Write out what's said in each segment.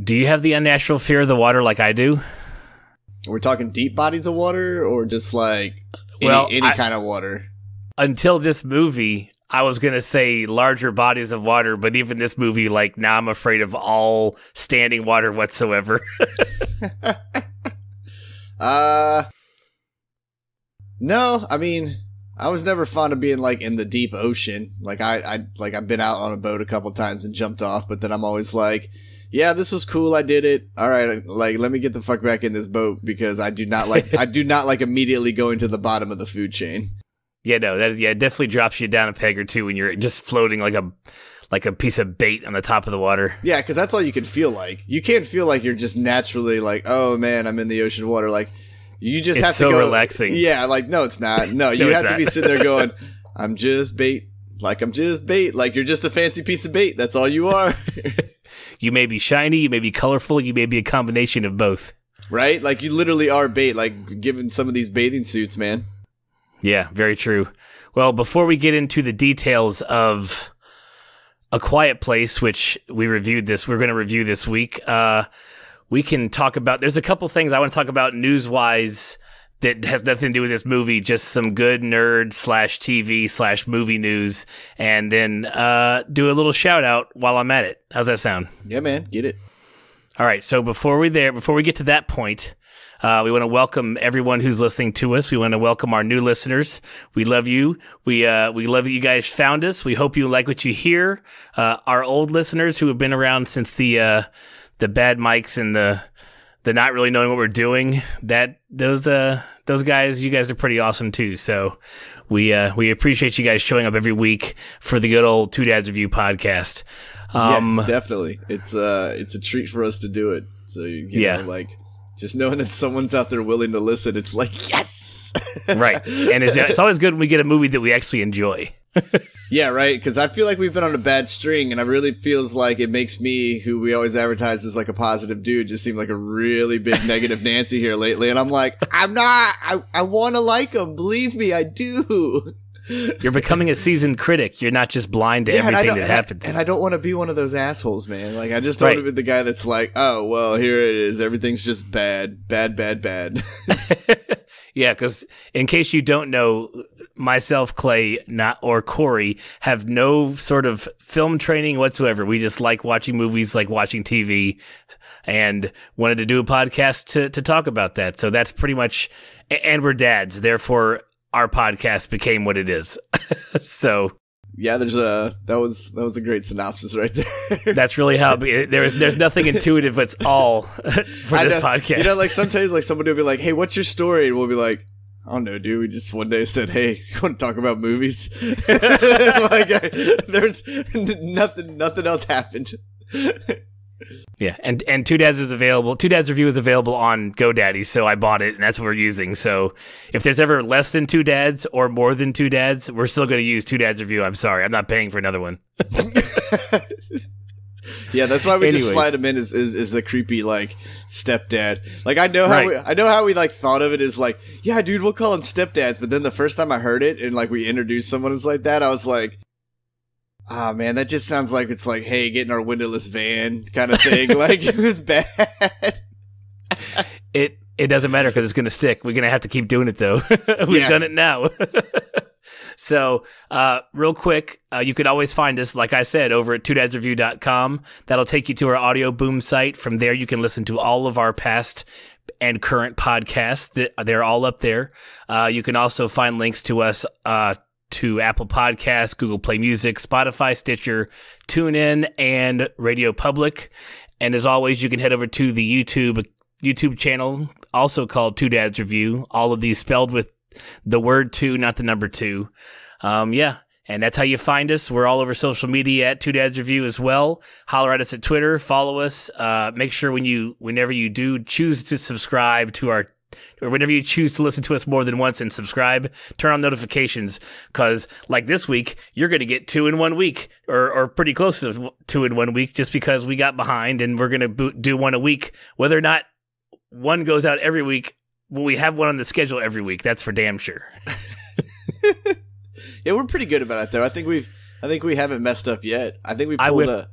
Do you have the unnatural fear of the water like I do? We're talking deep bodies of water or just like any kind of water? Until this movie, I was going to say larger bodies of water, but even this movie, like, now I'm afraid of all standing water whatsoever. No, I mean, I was never fond of being like in the deep ocean. Like I've been out on a boat a couple times and jumped off, but then I'm always like, yeah, this was cool. I did it. All right, like let me get the fuck back in this boat because I do not like immediately going to the bottom of the food chain. Yeah, no, it definitely drops you down a peg or two when you're just floating like a piece of bait on the top of the water. Yeah, because that's all you can feel like. You can't feel like you're just naturally like, oh man, I'm in the ocean water. Like you just have to go. It's so relaxing. Yeah, like no, it's not. No, you have to be sitting there going, I'm just bait. Like I'm just bait. Like you're just a fancy piece of bait. That's all you are. You may be shiny, you may be colorful, you may be a combination of both. Right? Like you literally are bait. Like given some of these bathing suits, man. Yeah, very true. Well, before we get into the details of A Quiet Place, which we're going to review this week, we can talk about, there's a couple things I want to talk about news-wise that has nothing to do with this movie, just some good nerd / TV / movie news, and then do a little shout-out while I'm at it. How's that sound? Yeah, man, get it. All right, so before we get to that point, we want to welcome everyone who's listening to us. We want to welcome our new listeners. We love you. We love that you guys found us. We hope you like what you hear. Our old listeners who have been around since the bad mics and the not really knowing what we're doing, those guys, you guys are pretty awesome too. So we appreciate you guys showing up every week for the good old Two Dads Review podcast. Yeah, definitely. It's a treat for us to do it. So you know, like. Just knowing that someone's out there willing to listen, it's like, yes! Right. And it's always good when we get a movie that we actually enjoy. Yeah, right? Because I feel like we've been on a bad string, and it really feels like it makes me, who we always advertise as like a positive dude, just seem like a really big negative Nancy here lately. And I'm like, I'm not. I want to like him. Believe me, I do. You're becoming a seasoned critic. You're not just blind to everything that happens. And I don't want to be one of those assholes, man. Like, I just don't want to be the guy that's like, oh, well, here it is. Everything's just bad. Bad, bad, bad. Yeah, because in case you don't know, myself, Clay, or Corey have no sort of film training whatsoever. We just like watching movies, like watching TV, and wanted to do a podcast to talk about that. So that's pretty much, and we're dads, therefore our podcast became what it is. So yeah, that was a great synopsis right there. That's really how there's nothing intuitive. It's all for this podcast. You know, like sometimes like somebody will be like, "Hey, what's your story?" And we'll be like, "I don't know, dude. We just one day said, hey, you want to talk about movies?" There's nothing else happened. Yeah, and Two Dads is available. Two Dads Review is available on GoDaddy, so I bought it, and that's what we're using. So if there's ever less than Two Dads or more than Two Dads, we're still going to use Two Dads Review. I'm sorry, I'm not paying for another one. Yeah, that's why we just slide them in as the creepy like stepdad. Like I know how we like thought of it as like, yeah, dude, we'll call them stepdads. But then the first time I heard it and like we introduced someone as like that, I was like, ah, man, that just sounds like it's like, hey, get in our windowless van kind of thing. Like, it was bad. It doesn't matter because it's going to stick. We're going to have to keep doing it, though. We've done it now. So, real quick, you could always find us, like I said, over at twodadsreview.com. That'll take you to our Audio Boom site. From there, you can listen to all of our past and current podcasts. They're all up there. You can also find links to us to Apple Podcasts, Google Play Music, Spotify, Stitcher, TuneIn, and Radio Public. And as always, you can head over to the YouTube channel, also called Two Dads Review. All of these spelled with the word two, not the number two. Yeah, and that's how you find us. We're all over social media at Two Dads Review as well. Holler at us at Twitter. Follow us. Make sure whenever you do choose to subscribe to our, or whenever you choose to listen to us more than once and subscribe, turn on notifications, because like this week, you're going to get 2 in 1 week, or pretty close to 2 in 1 week, just because we got behind, and we're going to do one a week. Whether or not one goes out every week, well, we have one on the schedule every week. That's for damn sure. Yeah, we're pretty good about it, though. I think we haven't messed up yet. I think we pulled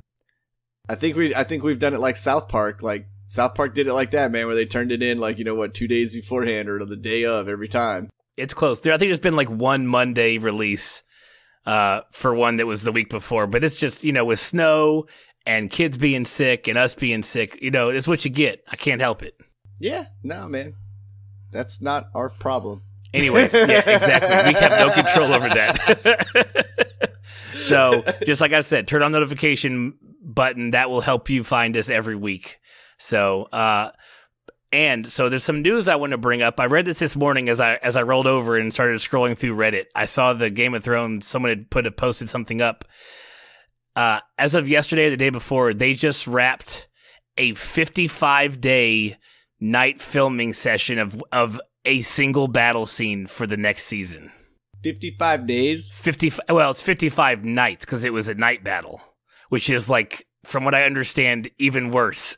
I think we've done it like South Park. Like South Park did it like that, man, where they turned it in like 2 days beforehand or the day of every time. It's close. I think there's been like one Monday release for one that was the week before, but it's just with snow and kids being sick and us being sick, it's what you get. I can't help it. Yeah, no, man, that's not our problem. Anyways, yeah, exactly. We have no control over that. So, just like I said, turn on the notification button. That will help you find us every week. So, so there's some news I want to bring up. I read this morning as I rolled over and started scrolling through Reddit. I saw the Game of Thrones. Someone had posted something up. As of yesterday, or the day before, they just wrapped a 55-day night filming session of a single battle scene for the next season. 55 days? It's 55 nights because it was a night battle, which is like, from what I understand, even worse.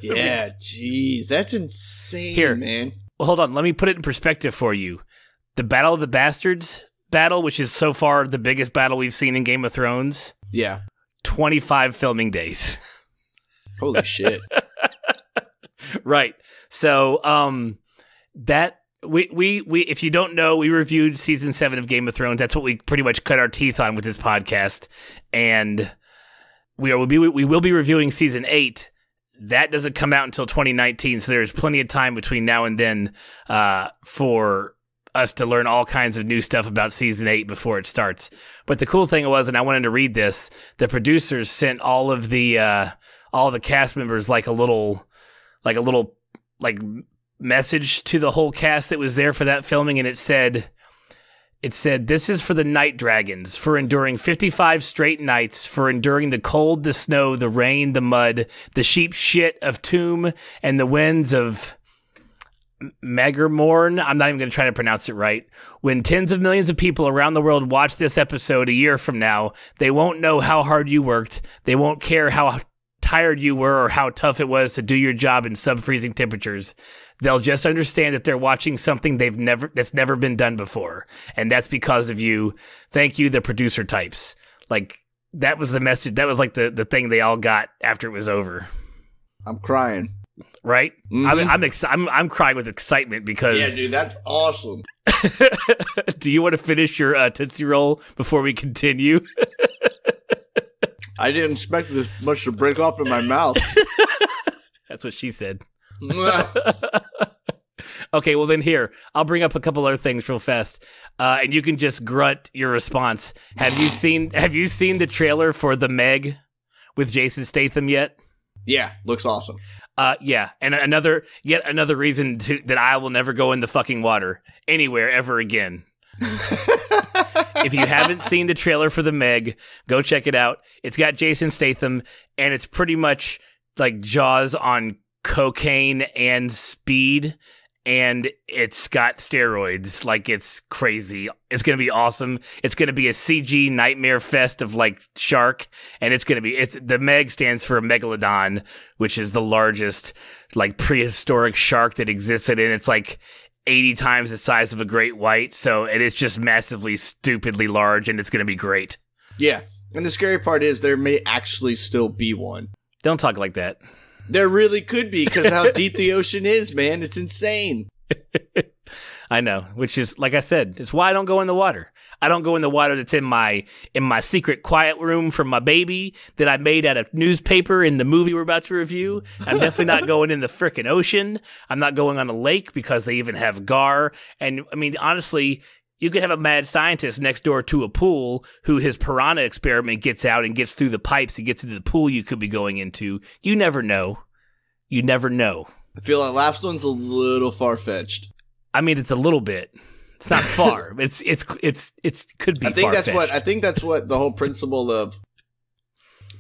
Yeah, jeez, that's insane, Here, man. Well, hold on, let me put it in perspective for you. The Battle of the Bastards battle, which is so far the biggest battle we've seen in Game of Thrones. Yeah. 25 filming days. Holy shit. Right. So, that we if you don't know, we reviewed season 7 of Game of Thrones. That's what we pretty much cut our teeth on with this podcast, and we will be reviewing season 8. That doesn't come out until 2019, so there's plenty of time between now and then for us to learn all kinds of new stuff about season 8 before it starts. But the cool thing was, and I wanted to read this, the producers sent all the cast members like a little message to the whole cast that was there for that filming, and it said, "This is for the Night Dragons, for enduring 55 straight nights, for enduring the cold, the snow, the rain, the mud, the sheep shit of Tomb, and the winds of Megarmorn." I'm not even going to try to pronounce it right. "When tens of millions of people around the world watch this episode a year from now, they won't know how hard you worked. They won't care how tired you were or how tough it was to do your job in sub-freezing temperatures. They'll just understand that they're watching something that's never been done before. And that's because of you. Thank you, the producer types." Like, that was the message. That was like the thing they all got after it was over. I'm crying. Right? Mm-hmm. I'm crying with excitement because... Yeah, dude, that's awesome. Do you want to finish your Tootsie Roll before we continue? I didn't expect this much to break off in my mouth. That's what she said. Okay, well then here, I'll bring up a couple other things real fast, and you can just grunt your response. Have you seen the trailer for The Meg with Jason Statham yet? Yeah, looks awesome. Yeah, and yet another reason that I will never go in the fucking water anywhere ever again. If you haven't seen the trailer for The Meg, go check it out. It's got Jason Statham, and it's pretty much like Jaws on cocaine and speed, and it's got steroids. Like, it's crazy. It's going to be awesome. It's going to be a CG nightmare fest of like shark, and the Meg stands for Megalodon, which is the largest like prehistoric shark that existed, and it's like 80 times the size of a great white. So it is just massively, stupidly large, and it's going to be great. Yeah. And the scary part is there may actually still be one. Don't talk like that. There really could be, because how deep the ocean is, man. It's insane. I know, which is, like I said, it's why I don't go in the water. I don't go in the water that's in my secret quiet room for my baby that I made out of newspaper in the movie we're about to review. I'm definitely not going in the frickin' ocean. I'm not going on a lake because they even have gar. And, I mean, honestly, you could have a mad scientist next door to a pool who his piranha experiment gets out and gets through the pipes and gets into the pool you could be going into. You never know. You never know. I feel like last one's a little far-fetched. I mean, it's a little bit. It's not far. It could be far-fetched. I think that's what the whole principle of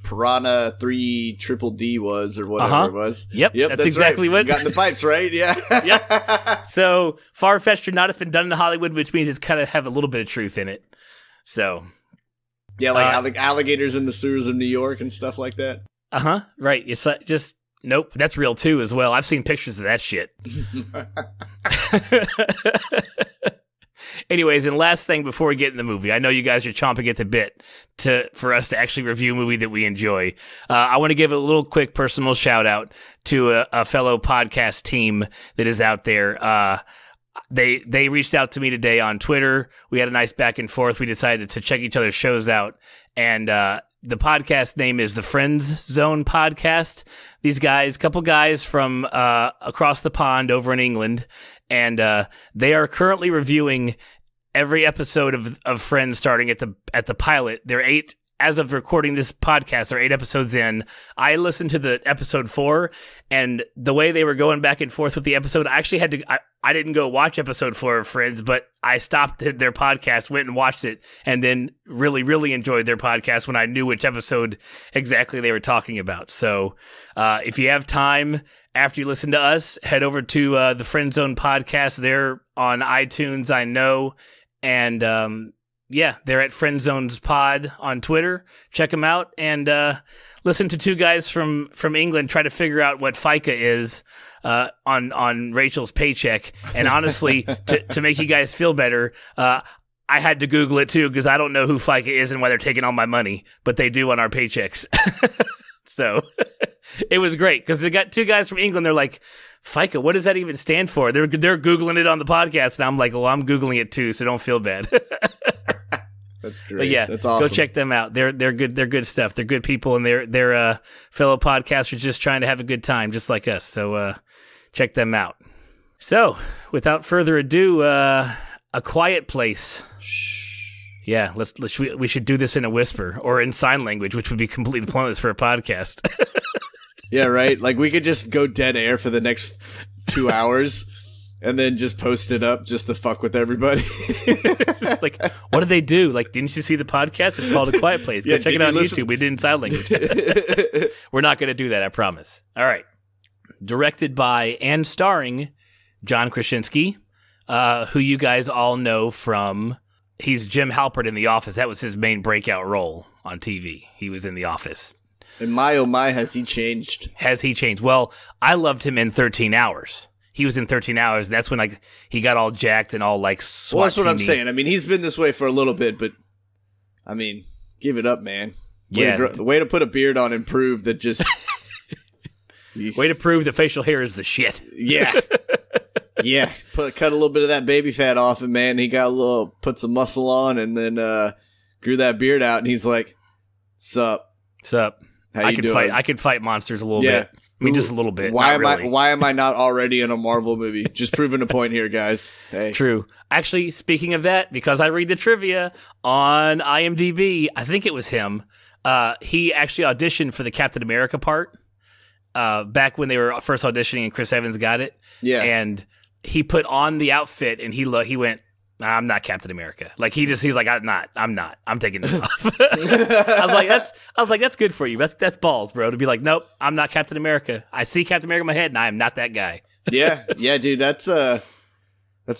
Piranha 3 Triple D was, or whatever it was. Yep, that's exactly right. what. Got in the pipes, right? Yeah. Yep. So far-fetched or not, it's been done in Hollywood, which means it's kind of have a little bit of truth in it. So. Yeah, like alligators in the sewers of New York and stuff like that. Right. It's just. Nope, that's real too as well. I've seen pictures of that shit. Anyways, and last thing before we get in the movie, I know you guys are chomping at the bit for us to actually review a movie that we enjoy. I want to give a little quick personal shout out to a fellow podcast team that is out there. They reached out to me today on Twitter. We had a nice back and forth. We decided to check each other's shows out, and the podcast name is the Friends Zone Podcast. These guys, couple guys from across the pond over in England, and they are currently reviewing every episode of Friends, starting at the pilot. They're 8. As of recording this podcast, they're 8 episodes in. I listened to the episode 4, and the way they were going back and forth with the episode, I actually had to. I didn't go watch episode 4 of Friends, but I stopped their podcast, went and watched it, and then really, really enjoyed their podcast when I knew which episode exactly they were talking about. So, if you have time after you listen to us, head over to the Friend Zone Podcast. They're on iTunes, I know, and yeah, they're at Friend Zones Pod on Twitter. Check them out and listen to two guys from England try to figure out what FICA is on Rachel's paycheck. And honestly, to make you guys feel better, I had to Google it too because I don't know who FICA is and why they're taking all my money, but they do on our paychecks. So it was great because they got two guys from England. They're like, FICA, what does that even stand for? They're Googling it on the podcast, and I'm like, well, I'm Googling it too, so don't feel bad. That's great. But yeah, that's awesome. Go check them out. They're good. They're good stuff. They're good people, and they're fellow podcasters just trying to have a good time, just like us. So check them out. So without further ado, A Quiet Place. Shh. Yeah, we should do this in a whisper or in sign language, which would be completely pointless for a podcast. Yeah, right. Like we could just go dead air for the next 2 hours. And then just post it up just to fuck with everybody. Like, what did they do? Like, didn't you see the podcast? It's called A Quiet Place. Go check it out on YouTube. We did in sign language. We're not going to do that, I promise. All right. Directed by and starring John Krasinski, who you guys all know from... He's Jim Halpert in The Office. That was his main breakout role on TV. He was in The Office. And my, oh my, has he changed? Has he changed? Well, I loved him in 13 Hours. He was in 13 Hours. That's when he got all jacked and all SWAT. Well, that's what I'm saying. I mean, he's been this way for a little bit, but I mean, give it up, man. The way to put a beard on and prove that just way to prove that facial hair is the shit. Yeah. Yeah. Cut a little bit of that baby fat off him, man. He got put some muscle on and then grew that beard out and he's like, Sup. How you doing? I could fight monsters a little bit. I mean, just a little bit. Why am I not already in a Marvel movie? Just proving a point here, guys. Hey. True. Actually, speaking of that, because I read the trivia on IMDb, I think it was him. He actually auditioned for the Captain America part back when they were first auditioning and Chris Evans got it. Yeah. And he put on the outfit and he went, I'm not Captain America. Like he's like, I'm not. I'm taking this off. I was like, that's good for you. That's balls, bro. To be like, nope, I'm not Captain America. I see Captain America in my head, and I am not that guy. Yeah, dude. That's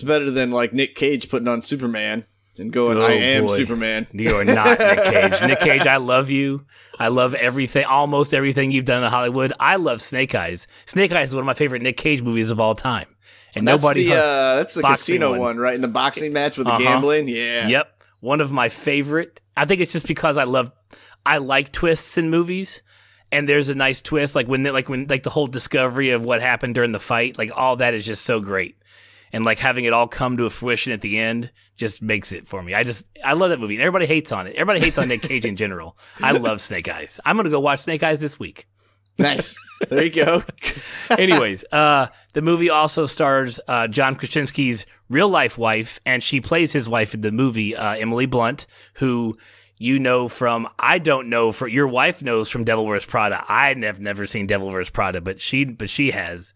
better than like Nick Cage putting on Superman and going, I am Superman. You are not Nick Cage. Nick Cage, I love you. I love everything, almost everything you've done in Hollywood. I love Snake Eyes. Snake Eyes is one of my favorite Nick Cage movies of all time. And that's the casino one, right? In the boxing match with the gambling? Yeah. Yep. One of my favorite. I think it's just because I like twists in movies. And there's a nice twist, like when the whole discovery of what happened during the fight, like all that is just so great. And like having it all come to a fruition at the end just makes it for me. I love that movie. And everybody hates on it. Everybody hates on Nick Cage in general. I love Snake Eyes. I'm going to go watch Snake Eyes this week. Nice. There you go. Anyways, the movie also stars John Krasinski's real-life wife, and she plays his wife in the movie, Emily Blunt, who you know from, I don't know, for your wife knows from Devil Wears Prada. I have never seen Devil Wears Prada, but she has.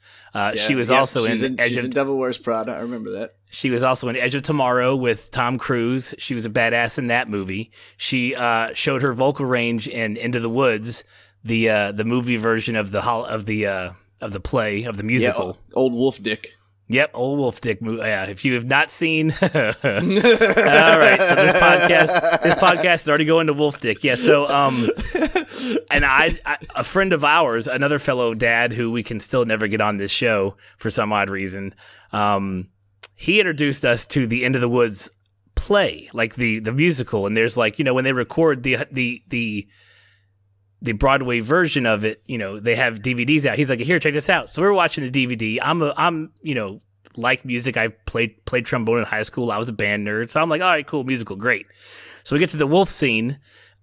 She was also she's in Devil Wears Prada. I remember that. She was also in Edge of Tomorrow with Tom Cruise. She was a badass in that movie. She showed her vocal range in Into the Woods, the movie version of the play of the musical. Yeah, Old Wolf Dick. Yep, Old Wolf Dick movie. Yeah, if you have not seen, all right. So this podcast is already going to Wolf Dick. Yeah. So and a friend of ours, another fellow dad who we can still never get on this show for some odd reason, he introduced us to the End of the Woods play, like the musical. And there's like, when they record the Broadway version of it, they have DVDs out. He's like, here, check this out. So we're watching the DVD. I'm like music. I played trombone in high school. I was a band nerd. So I'm like, all right, cool, musical, great. So we get to the wolf scene.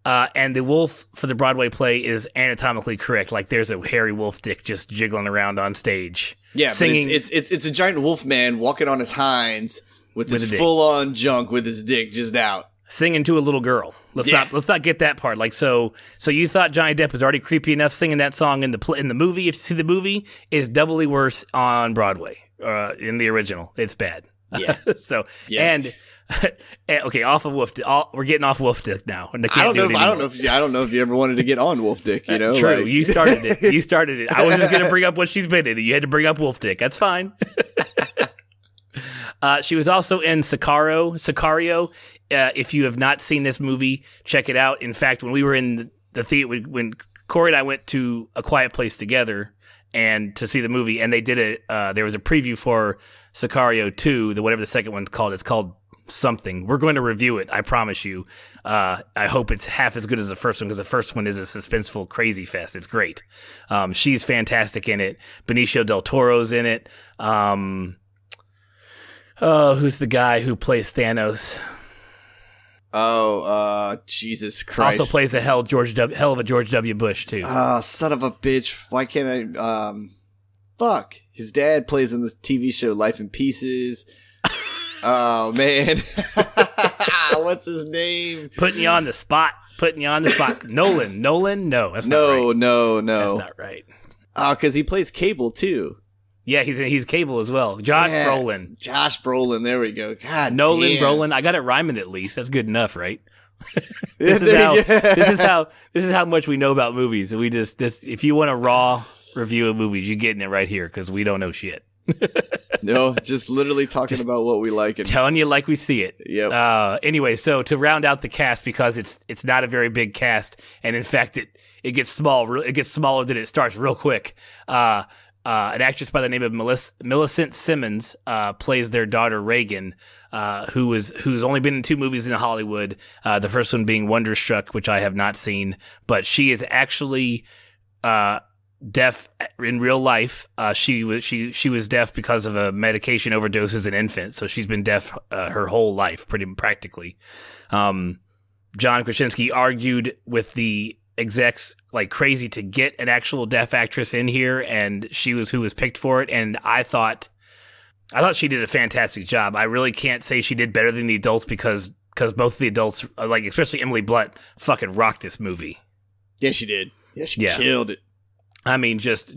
And the wolf for the Broadway play is anatomically correct. Like there's a hairy wolf dick just jiggling around on stage. Yeah, singing. But it's a giant wolf man walking on his hinds with his full on junk with his dick just out, singing to a little girl. Let's not get that part. Like so you thought Johnny Depp was already creepy enough singing that song in the movie. If you see the movie, is doubly worse on Broadway. In the original, it's bad. Yeah. And. Okay, off of Wolf Dick. We're getting off Wolf Dick now. I don't know if you ever wanted to get on Wolf Dick. True, like. You started it. I was just gonna bring up what she's been in. You had to bring up Wolf Dick. That's fine. She was also in Sicario. If you have not seen this movie, check it out. In fact, when we were in the theater, when Corey and I went to A Quiet Place together and to see the movie, and they did there was a preview for Sicario 2, whatever the second one's called. It's called something. We're going to review it, I promise you. I hope it's half as good as the first one, because the first one is a suspenseful crazy fest. It's great. She's fantastic in it. Benicio del Toro's in it. Who's the guy who plays Thanos? Jesus Christ. Also plays a hell of a George W. Bush too. Son of a bitch. Why can't I fuck. His dad plays in the TV show Life in Pieces. Oh, man. What's his name? Putting you on the spot. Nolan. No, that's not right. No. That's not right. Oh, because he plays Cable, too. Yeah, he's Cable as well. Josh Brolin. There we go. God Nolan damn. Brolin. I got it rhyming at least. That's good enough, right? This is how much we know about movies. And we if you want a raw review of movies, you're getting it right here, because we don't know shit. No, just literally talking about what we like and telling you like we see it. Yep. Anyway, so to round out the cast, because it's not a very big cast, and in fact it gets small. It gets smaller than it starts real quick. An actress by the name of Millicent Simmons plays their daughter Reagan, who's only been in 2 movies in Hollywood. The first one being Wonderstruck, which I have not seen, but she is actually deaf in real life. She was deaf because of a medication overdose as an infant, so she's been deaf her whole life, pretty practically. John Krasinski argued with the execs like crazy to get an actual deaf actress in here, and she was who was picked for it. And I thought she did a fantastic job. I really can't say she did better than the adults, because both of the adults, like especially Emily Blunt, fucking rocked this movie. Yeah, she did. Yeah, she killed it. I mean, just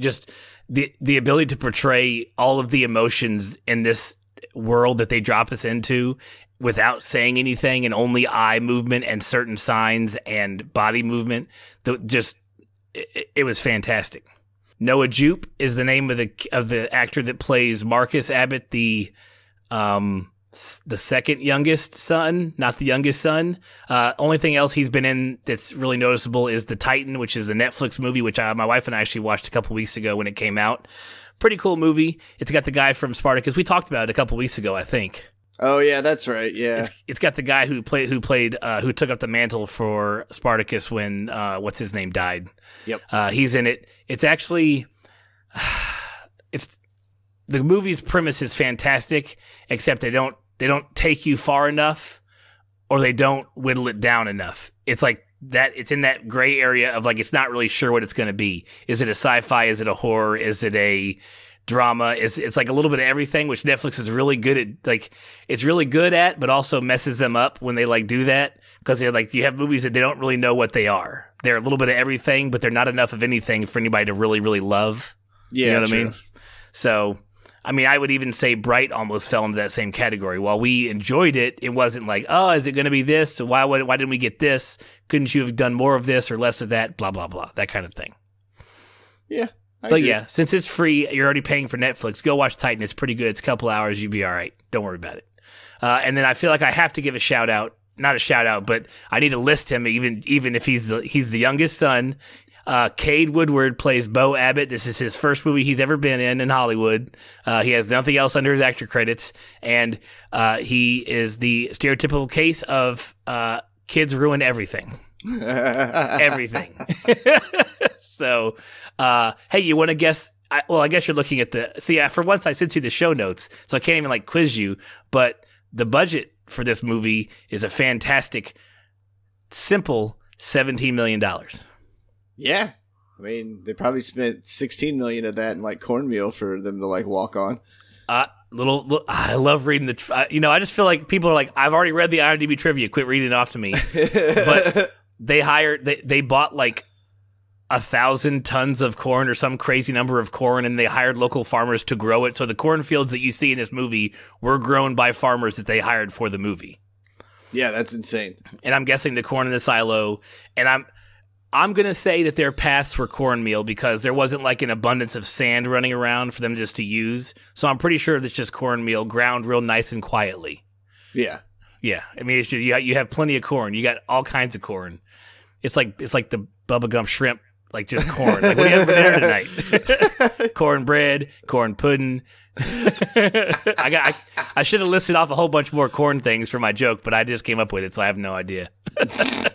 the ability to portray all of the emotions in this world that they drop us into without saying anything, and only eye movement and certain signs and body movement. It was fantastic. Noah Jupe is the name of the actor that plays Marcus Abbott, the second youngest son, not the youngest son. Only thing else he's been in that's really noticeable is The Titan, which is a Netflix movie, which my wife and I actually watched a couple weeks ago when it came out. Pretty cool movie. It's got the guy from Spartacus. We talked about it a couple weeks ago, I think. Oh yeah, that's right. Yeah, it's got the guy who took up the mantle for Spartacus when what's his name died. Yep. He's in it. It's actually the movie's premise is fantastic, except they don't take you far enough, or they don't whittle it down enough. It's like that. It's in that gray area of like, it's not really sure what it's going to be. Is it a sci-fi? Is it a horror? Is it a drama? It's like a little bit of everything, which Netflix is really good at. Like, it's really good at, but also messes them up when they like do that, because they're like, you have movies that they don't really know what they are. They're a little bit of everything, but they're not enough of anything for anybody to really, really love. Yeah, you know what true. I mean? So, I mean, I would even say Bright almost fell into that same category. While we enjoyed it, it wasn't like, oh, is it going to be this? So why didn't we get this? Couldn't you have done more of this or less of that? Blah, blah, blah. That kind of thing. Yeah. But agree. Yeah, since it's free, you're already paying for Netflix. Go watch Titan. It's pretty good. It's a couple hours. You'll be all right. Don't worry about it. And then I feel like I have to give a shout out. Not a shout out, but I need to list him even if he's the youngest son. Cade Woodward plays Bo Abbott. This is his first movie he's ever been in Hollywood. He has nothing else under his actor credits, and he is the stereotypical case of kids ruin everything. Everything. So, hey, you want to guess? I guess you're looking at for once I sent you the show notes, so I can't even quiz you, but the budget for this movie is a fantastic, simple $17 million. Yeah. I mean, they probably spent $16 million of that in cornmeal for them to walk on. I love reading I just feel like people are like, I've already read the IMDb trivia, quit reading it off to me. But they bought 1,000 tons of corn or some crazy number of corn, and they hired local farmers to grow it. So the cornfields that you see in this movie were grown by farmers that they hired for the movie. Yeah, that's insane. And I'm guessing the corn in the silo, and I'm going to say that their paths were cornmeal because there wasn't an abundance of sand running around for them just to use. So I'm pretty sure that's just cornmeal ground real nice and quietly. Yeah. Yeah. I mean, it's just, you have plenty of corn. You got all kinds of corn. It's like the Bubba Gump shrimp, just corn. What do you have for dinner tonight? Cornbread, corn pudding. I should have listed off a whole bunch more corn things for my joke, but I just came up with it, so I have no idea.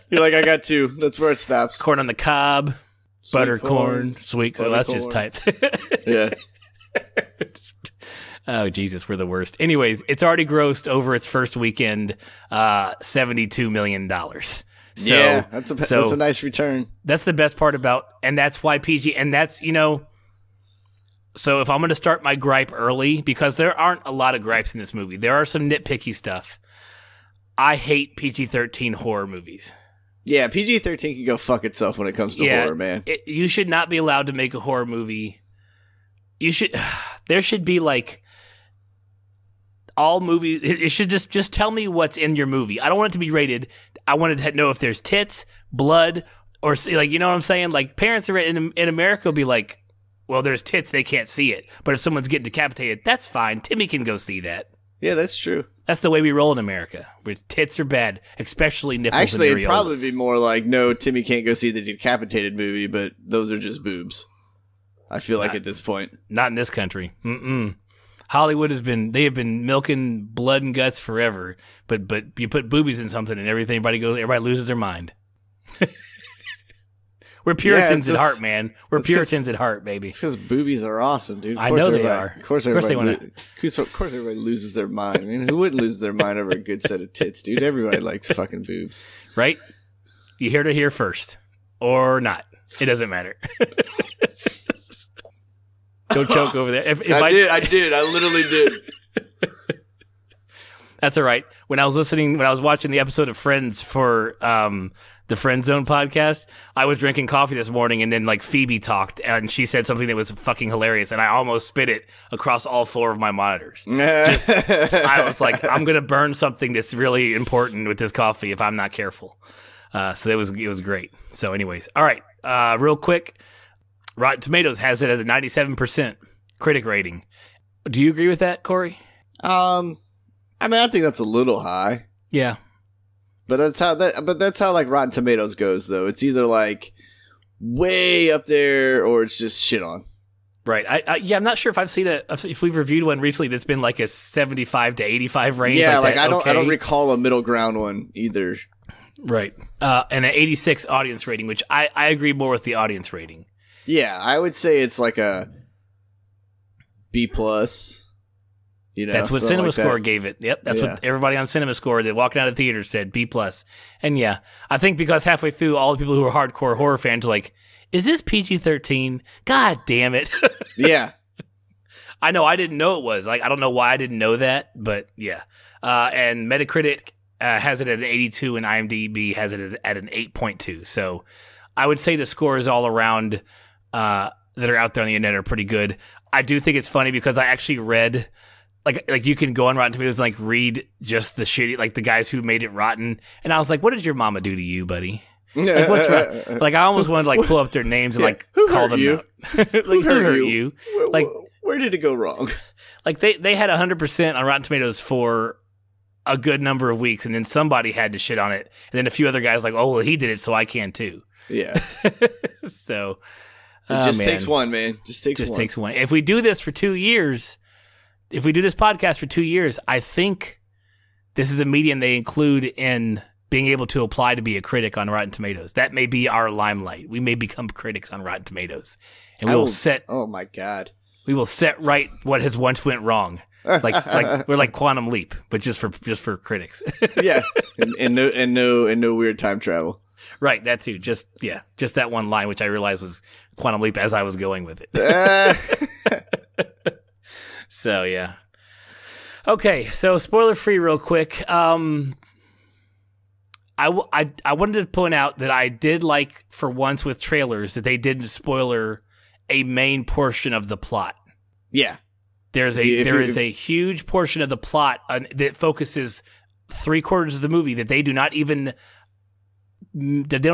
You're like, I got two. That's where it stops. Corn on the cob, sweet butter corn, sweet corn. That's just typed. Yeah. Oh, Jesus, we're the worst. Anyways, it's already grossed over its first weekend $72 million. So, yeah, that's a nice return. That's the best part about, and that's why PG, and that's, so if I'm going to start my gripe early, because there aren't a lot of gripes in this movie, there are some nitpicky stuff. I hate PG-13 horror movies. Yeah, PG-13 can go fuck itself when it comes to horror, man. You should not be allowed to make a horror movie. There should be all movies. It should just tell me what's in your movie. I don't want it to be rated. I wanted to know if there's tits, blood, or you know what I'm saying? Parents are in America will be like, well, there's tits, they can't see it. But if someone's getting decapitated, that's fine. Timmy can go see that. Yeah, that's true. That's the way we roll in America. Where tits are bad, especially nipples. Actually, and it'd probably be more no, Timmy can't go see the decapitated movie, but those are just boobs. I feel like at this point. Not in this country. Mm-mm. Hollywood they have been milking blood and guts forever, but you put boobies in something and everybody loses their mind. We're Puritans at heart, man. We're Puritans at heart, baby. It's because boobies are awesome, dude. I know they are. Of course everybody loses their mind. I mean, who wouldn't lose their mind over a good set of tits, dude? Everybody likes fucking boobs. Right? You heard it here first. Or not. It doesn't matter. Don't choke over there. I did. I literally did. That's all right. When I was watching the episode of Friends for the Friend Zone podcast, I was drinking coffee this morning, and then Phoebe talked, and she said something that was fucking hilarious, and I almost spit it across all four of my monitors. I was like, I'm gonna burn something that's really important with this coffee if I'm not careful. So it was great. So, anyways, all right. Real quick, Rotten Tomatoes has it as a 97% critic rating. Do you agree with that, Corey? I mean, I think that's a little high. Yeah. But that's how Rotten Tomatoes goes, though. It's either way up there or it's just shit on. Right. I'm not sure if I've seen if we've reviewed one recently that's been a 75 to 85 range. Yeah, I don't recall a middle ground one either. Right. And an 86 audience rating, which I agree more with the audience rating. Yeah, I would say it's a B plus. That's what CinemaScore gave it. Yep, that's what everybody on CinemaScore that walking out of the theater said, B plus. And yeah, I think because halfway through, all the people who are hardcore horror fans are is this PG-13? God damn it. Yeah. I know, I didn't know it was. I don't know why I didn't know that, but yeah. And Metacritic has it at an 82, and IMDb has it at an 8.2. So I would say the scores all around that are out there on the internet are pretty good. I do think it's funny because I actually read... Like you can go on Rotten Tomatoes and read just the shitty, the guys who made it rotten. And I was like, what did your mama do to you, buddy? What's wrong? I almost wanted to pull up their names and call them out. Who hurt you? Where did it go wrong? They had 100% on Rotten Tomatoes for a good number of weeks, and then somebody had to shit on it. And then a few other guys oh, well, he did it, so I can too. Yeah. So it just takes one, man. Just takes one. If we do this for 2 years, if we do this podcast for 2 years, I think this is a medium they include in being able to apply to be a critic on Rotten Tomatoes. That may be our limelight. We may become critics on Rotten Tomatoes, and we will set. Oh my God! We will set right what has once went wrong. Like we're like Quantum Leap, but just for critics. Yeah, and no weird time travel. Right, that too. Just that one line, which I realized was Quantum Leap as I was going with it. So yeah. Okay, so spoiler free, real quick. I wanted to point out that I did like, for once with trailers, that they didn't spoiler a main portion of the plot. Yeah. There is a huge portion of the plot that focuses 3/4 of the movie that they don't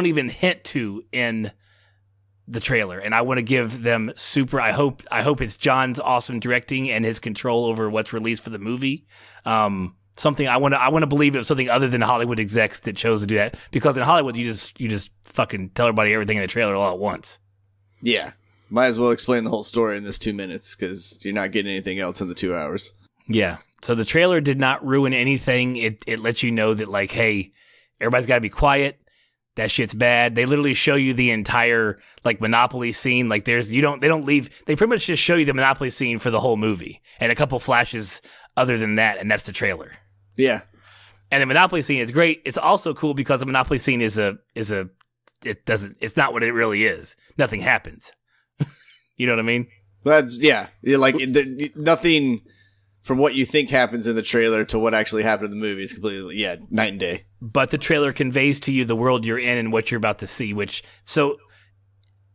even hint to in the trailer. And I want to give them I hope it's John's awesome directing and his control over what's released for the movie. Something I want to believe it was something other than Hollywood execs that chose to do that, because in Hollywood you just fucking tell everybody everything in the trailer all at once. Yeah, might as well explain the whole story in this 2 minutes, because you're not getting anything else in the 2 hours. Yeah, so the trailer did not ruin anything. It lets you know that, like, hey, everybody's got to be quiet. That shit's bad. They literally show you the entire, like, Monopoly scene. Like, they don't leave. They pretty much just show you the Monopoly scene for the whole movie and a couple flashes other than that, and that's the trailer. Yeah. And the Monopoly scene is great. It's also cool because the Monopoly scene it's not what it really is. Nothing happens. You know what I mean? That's, yeah. Like, nothing from what you think happens in the trailer to what actually happened in the movie is completely, night and day. But the trailer conveys to you the world you're in and what you're about to see, so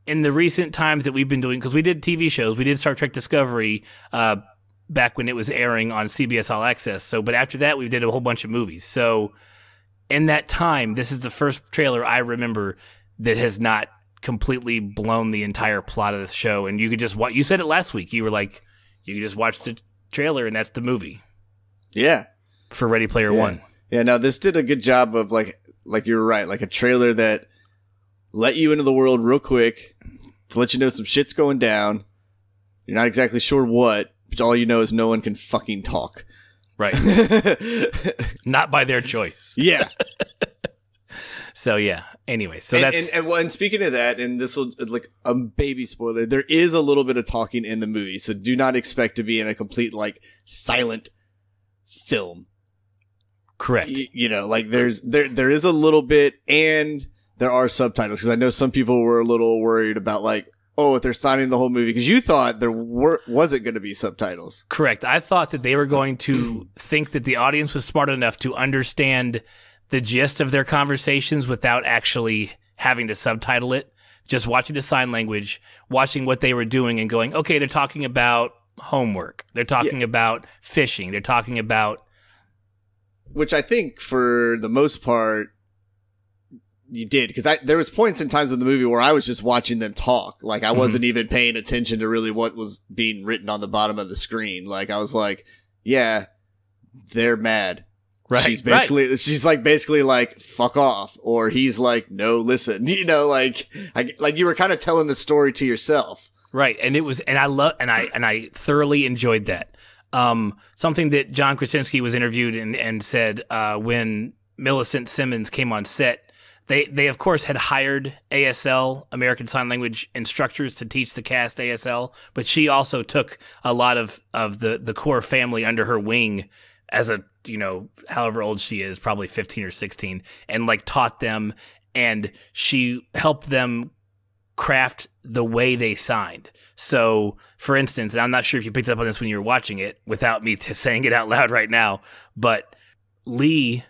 in the recent times that we've been doing, because we did TV shows, we did Star Trek Discovery, back when it was airing on CBS All Access. But after that, we did a whole bunch of movies. So in that time, this is the first trailer I remember that has not completely blown the entire plot of the show. And you could just watch. You said it last week. You were like, you could just watch the trailer and that's the movie. Yeah. For Ready Player One. Yeah, no, this did a good job of, like you were right, like a trailer that let you into the world real quick to let you know some shit's going down. You're not exactly sure what. All you know is no one can fucking talk. Right. Not by their choice. Yeah. So, yeah. Anyway, so and speaking of that, and this will, like, a baby spoiler, there is a little bit of talking in the movie, so do not expect to be in a complete, like, silent film. Correct. You know, like, there is a little bit, and there are subtitles, because I know some people were a little worried about, like, oh, if they're signing the whole movie, because you thought there wasn't going to be subtitles. Correct. I thought that they were going to think that the audience was smart enough to understand the gist of their conversations without actually having to subtitle it. Just watching the sign language, watching what they were doing and going, okay, they're talking about homework. They're talking about fishing. They're talking about... Which I think, for the most part, you did, because there was points in times in the movie where I was just watching them talk. Like, I wasn't even paying attention to really what was being written on the bottom of the screen. Like, I was like, yeah, they're mad. Right. She's basically like, fuck off. Or he's like, no, listen. You know, like you were kind of telling the story to yourself. Right. And I thoroughly enjoyed that. Something that John Krasinski was interviewed and said, when Millicent Simmons came on set, They of course had hired ASL, American Sign Language instructors, to teach the cast ASL, but she also took a lot of the core family under her wing as a, however old she is, probably 15 or 16, and like taught them, and she helped them craft the way they signed. So, for instance, and I'm not sure if you picked up on this when you were watching it without me saying it out loud right now, but Lee,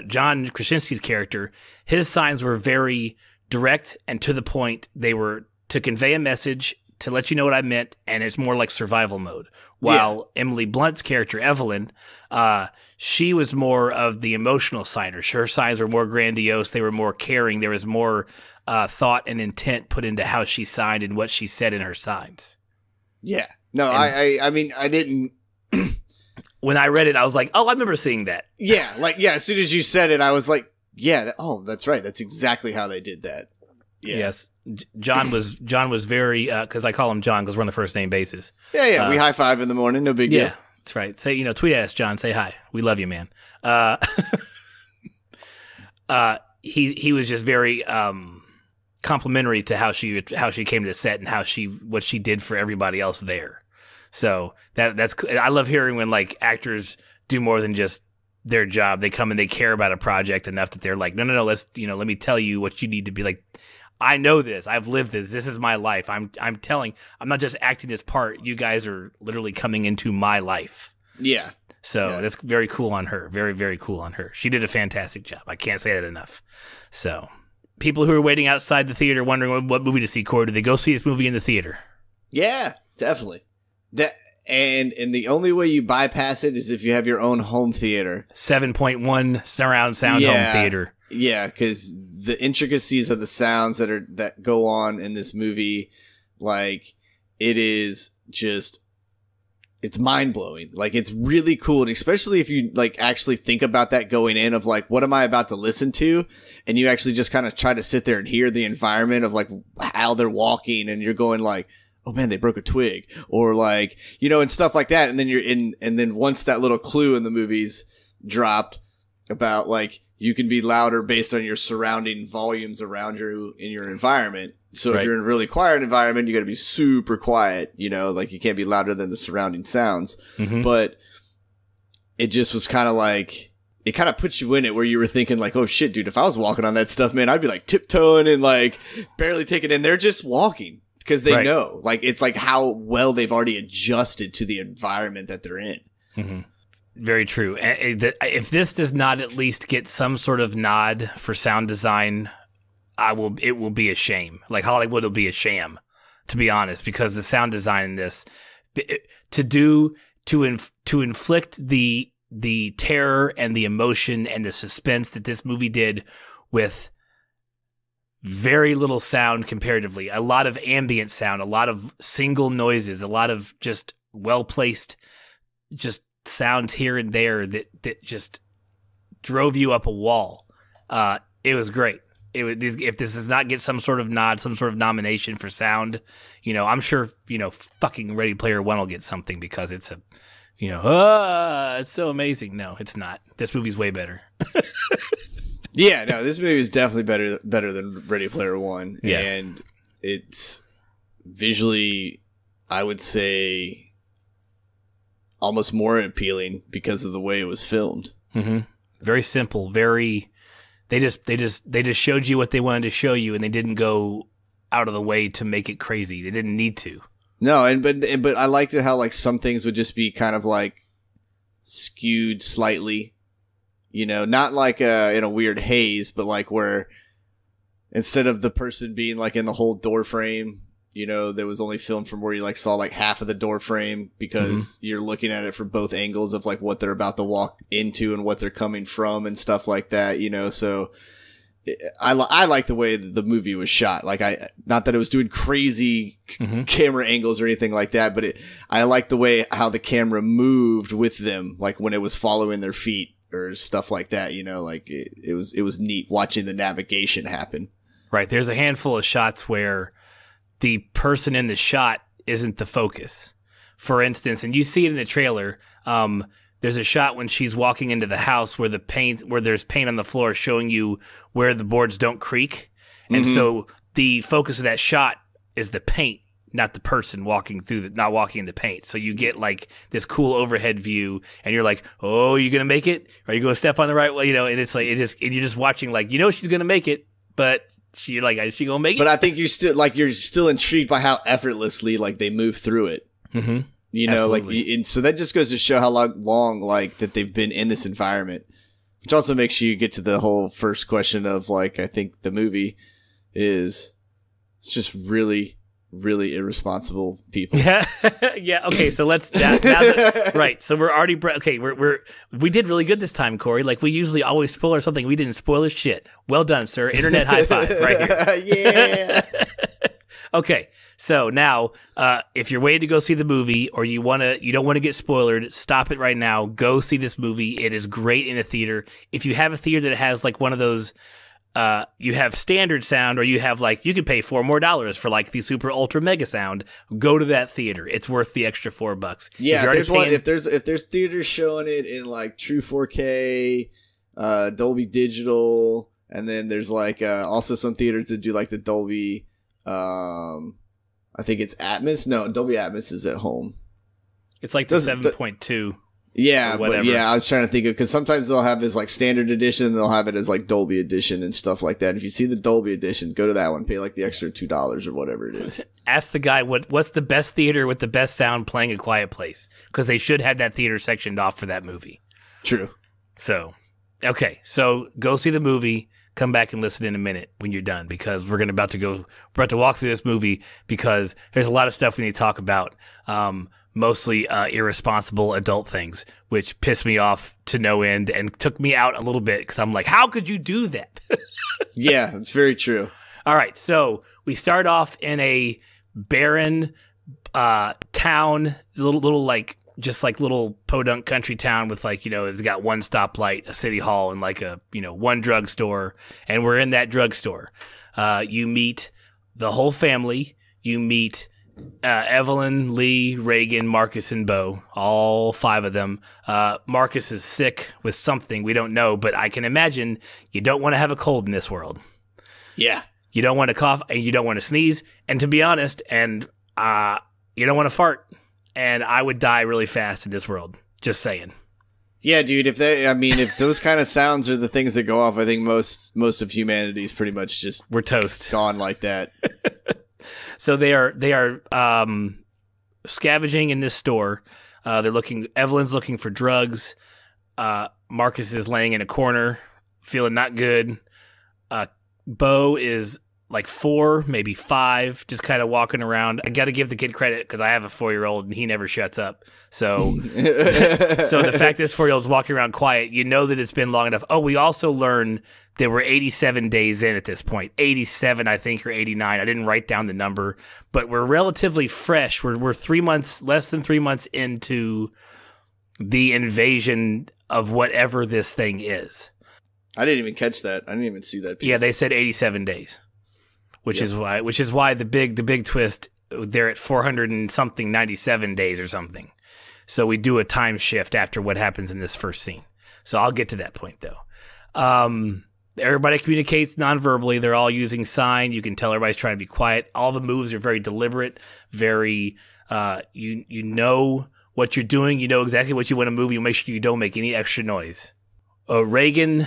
John Krasinski's character, his signs were very direct and to the point. They were to convey a message, to let you know what I meant, and it's more like survival mode. While Emily Blunt's character, Evelyn, she was more of the emotional signer. Her signs were more grandiose. They were more caring. There was more thought and intent put into how she signed and what she said in her signs. Yeah. No, I mean, I didn't... When I read it, I was like, oh, I remember seeing that. Yeah, as soon as you said it, I was like, yeah, that's right. That's exactly how they did that. Yes. John was very, because I call him John because we're on the first name basis. Yeah. We high five in the morning. No big deal. Yeah, that's right. Say, tweet at us, John. Say hi. We love you, man. He was just very complimentary to how she came to the set and what she did for everybody else there. So that's I love hearing when like actors do more than just their job. They come and they care about a project enough that they're like, no, let's let me tell you what you need to be like. I know this. I've lived this. This is my life. I'm not just acting this part. You guys are literally coming into my life. Yeah. So that's very cool on her. Very, very cool on her. She did a fantastic job. I can't say that enough. So people who are waiting outside the theater wondering what movie to see, Corey, do they go see this movie in the theater? Yeah, definitely. And the only way you bypass it is if you have your own home theater. 7.1 surround sound home theater. Yeah, because the intricacies of the sounds that go on in this movie, like, it is just, it's mind blowing. Like, it's really cool, and especially if you like actually think about that going in of like, what am I about to listen to? And you actually just kind of try to sit there and hear the environment of like how they're walking, and you're going like, oh man, they broke a twig, or like, and stuff like that. And then and then once that little clue in the movies dropped about like, you can be louder based on your surrounding volumes around you in your environment. So if you're in a really quiet environment, you got to be super quiet, like you can't be louder than the surrounding sounds. Mm-hmm. But it just was kind of like, it kind of puts you in it where you were thinking like, oh shit, dude, if I was walking on that stuff, man, I'd be like tiptoeing and like barely taking it in. They're just walking because they know, like, it's like how well they've already adjusted to the environment that they're in. Mm-hmm. Very true. If this does not at least get some sort of nod for sound design, it will be a shame. Like Hollywood will be a sham, to be honest, because the sound design in this to inflict the terror and the emotion and the suspense that this movie did with very little sound comparatively, a lot of ambient sound, a lot of single noises, a lot of just well-placed just sounds here and there that just drove you up a wall. It was great. If this does not get some sort of nod, some sort of nomination for sound, I'm sure, fucking Ready Player One will get something because it's it's so amazing. No, it's not. This movie's way better. Yeah, no, this movie is definitely better than Ready Player One. Yeah. And it's visually, I would say, almost more appealing because of the way it was filmed. Mm-hmm. Very simple. Very. They just showed you what they wanted to show you, and they didn't go out of the way to make it crazy. They didn't need to. No, but I liked it how like some things would just be kind of like skewed slightly, not like in a weird haze, but like where instead of the person being like in the whole door frame, there was only film from where you like saw like half of the door frame because you're looking at it from both angles of like what they're about to walk into and what they're coming from and stuff like that, so I like the way the movie was shot. Like not that it was doing crazy camera angles or anything like that, but I like the way how the camera moved with them, like when it was following their feet or stuff like that, like it was neat watching the navigation happen. Right. There's a handful of shots where the person in the shot isn't the focus. For instance, and you see it in the trailer, there's a shot when she's walking into the house where there's paint on the floor showing you where the boards don't creak. And so the focus of that shot is the paint, not the person not walking in the paint. So you get like this cool overhead view and you're like, oh, you going to make it? Are you going to step on the right way? And it's like, and you're just watching like, she's going to make it, but you're like, is she going to make it? But I think you're still intrigued by how effortlessly like they move through it. Mm-hmm. Absolutely. Like, and so that just goes to show how long like that they've been in this environment, which also makes you get to the whole first question of like, I think the movie it's just really, really irresponsible people. Yeah. Yeah. Okay. So let's, right. So we're already, okay. We did really good this time, Corey. Like we usually always spoil something. We didn't spoil a shit. Well done, sir. Internet high five right here. Yeah. Okay. So now, if you're waiting to go see the movie or you don't want to get spoiled, stop it right now. Go see this movie. It is great in a theater. If you have a theater that has like one of those you have standard sound, or you have like, you could pay $4 more for like the super ultra mega sound. Go to that theater. It's worth the extra $4. Yeah, if there's theaters showing it in like true 4K, Dolby Digital, and then there's like also some theaters that do like the Dolby, I think it's Atmos. No, Dolby Atmos is at home. It's like the 7.2. Yeah, but yeah, I was trying to think of, because sometimes they'll have this like standard edition, and they'll have it as like Dolby edition and stuff like that. If you see the Dolby edition, go to that one, pay like the extra $2 or whatever it is. Ask the guy what's the best theater with the best sound playing A Quiet Place, because they should have that theater sectioned off for that movie. True. So, okay, so go see the movie. Come back and listen in a minute when you're done, because we're about to walk through this movie, because there's a lot of stuff we need to talk about. Mostly irresponsible adult things, which pissed me off to no end and took me out a little bit, because I'm like, how could you do that? Yeah, that's very true. All right, so we start off in a barren town, little like, just like little podunk country town with like, it's got one stoplight, a city hall, and like a, one drugstore. And we're in that drugstore. You meet the whole family. You meet Evelyn, Lee, Reagan, Marcus, and Bo, all 5 of them. Marcus is sick with something we don't know, but I can imagine you don't want to have a cold in this world. Yeah. You don't want to cough, and you don't want to sneeze. And to be honest, and you don't want to fart. And I would die really fast in this world. Just saying. Yeah, dude. If those kind of sounds are the things that go off, I think most of humanity is pretty much just we're toast, gone like that. So they are scavenging in this store. Evelyn's looking for drugs. Marcus is laying in a corner, feeling not good. Bo is like 4, maybe 5, just kind of walking around. I got to give the kid credit, because I have a 4-year-old and he never shuts up. So, so the fact this 4-year-old's walking around quiet, that it's been long enough. Oh, we also learn that we're 87 days in at this point. 87, I think, or 89. I didn't write down the number, but we're relatively fresh. We're 3 months, less than 3 months into the invasion of whatever this thing is. I didn't even catch that. I didn't even see that piece. Yeah, they said 87 days. Which is why the big twist, they're at 400 and something 97 days or something. So we do a time shift after what happens in this first scene. So I'll get to that point though. Everybody communicates non-verbally. They're all using sign. You can tell everybody's trying to be quiet. All the moves are very deliberate, very you know what you're doing. You know exactly what you want to move. You make sure you don't make any extra noise. Reagan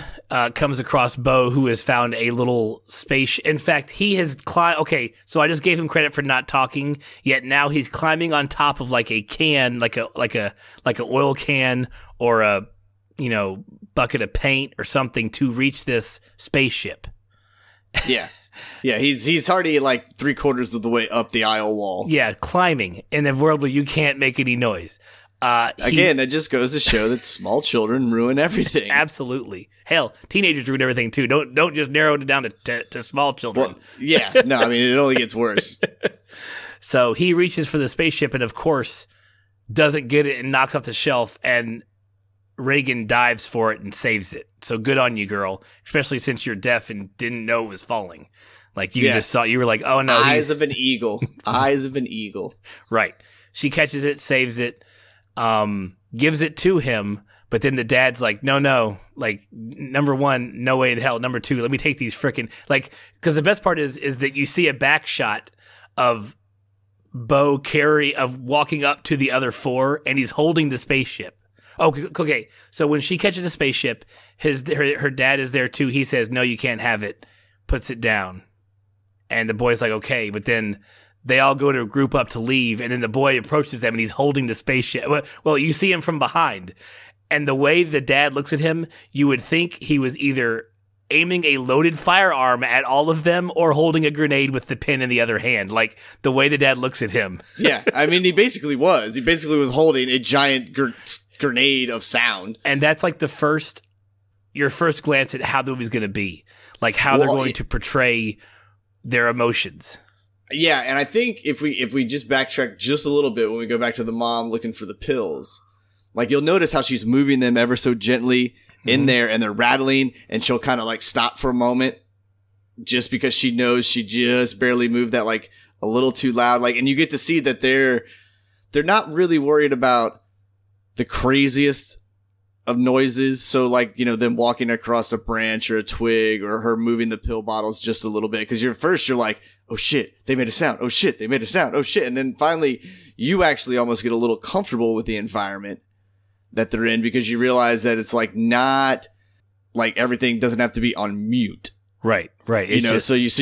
comes across Bo, who has found a little space. In fact, he has climbed. Okay, so I just gave him credit for not talking. Yet now he's climbing on top of like a can, like a oil can, or a bucket of paint or something to reach this spaceship. Yeah, yeah. He's already like 3/4 of the way up the aisle wall. Yeah, climbing in a world where you can't make any noise. Again, that just goes to show that small children ruin everything. Absolutely. Hell, teenagers ruin everything too. Don't just narrow it down to small children. Well, yeah. No, I mean, it only gets worse. So he reaches for the spaceship and, of course, doesn't get it and knocks off the shelf, and Reagan dives for it and saves it. So good on you, girl, especially since you're deaf and didn't know it was falling. Like, just saw, you were like, oh, no. Eyes of an eagle. Eyes of an eagle. Right. She catches it, saves it. Gives it to him, but then the dad's like, no, like, number 1, no way in hell. Number 2, let me take these frickin', like, because the best part is that you see a back shot of Bo walking up to the other 4, and he's holding the spaceship. Oh, okay. So when she catches the spaceship, her dad is there too. He says, no, you can't have it. Puts it down. And the boy's like, okay, but then they all go to group up to leave, and then the boy approaches them, and he's holding the spaceship. Well, you see him from behind, and the way the dad looks at him, you would think he was either aiming a loaded firearm at all of them or holding a grenade with the pin in the other hand. Like, the way the dad looks at him. Yeah, I mean, he basically was. He basically was holding a giant grenade of sound. And that's like your first glance at how the movie's going to be. Like, how they're going to portray their emotions. Yeah, and I think if we just backtrack just a little bit when we go back to the mom looking for the pills, like, you'll notice how she's moving them ever so gently in there, and they're rattling, and she'll kind of like stop for a moment just because she knows she just barely moved that like a little too loud. Like, and you get to see that they're not really worried about the craziest of noises. So like, you know, them walking across a branch or a twig or her moving the pill bottles just a little bit. Cause you're like, oh shit, they made a sound. Oh shit, they made a sound. Oh shit. And then finally you actually almost get a little comfortable with the environment that they're in because you realize that it's like not like everything doesn't have to be on mute. Right. You know, so you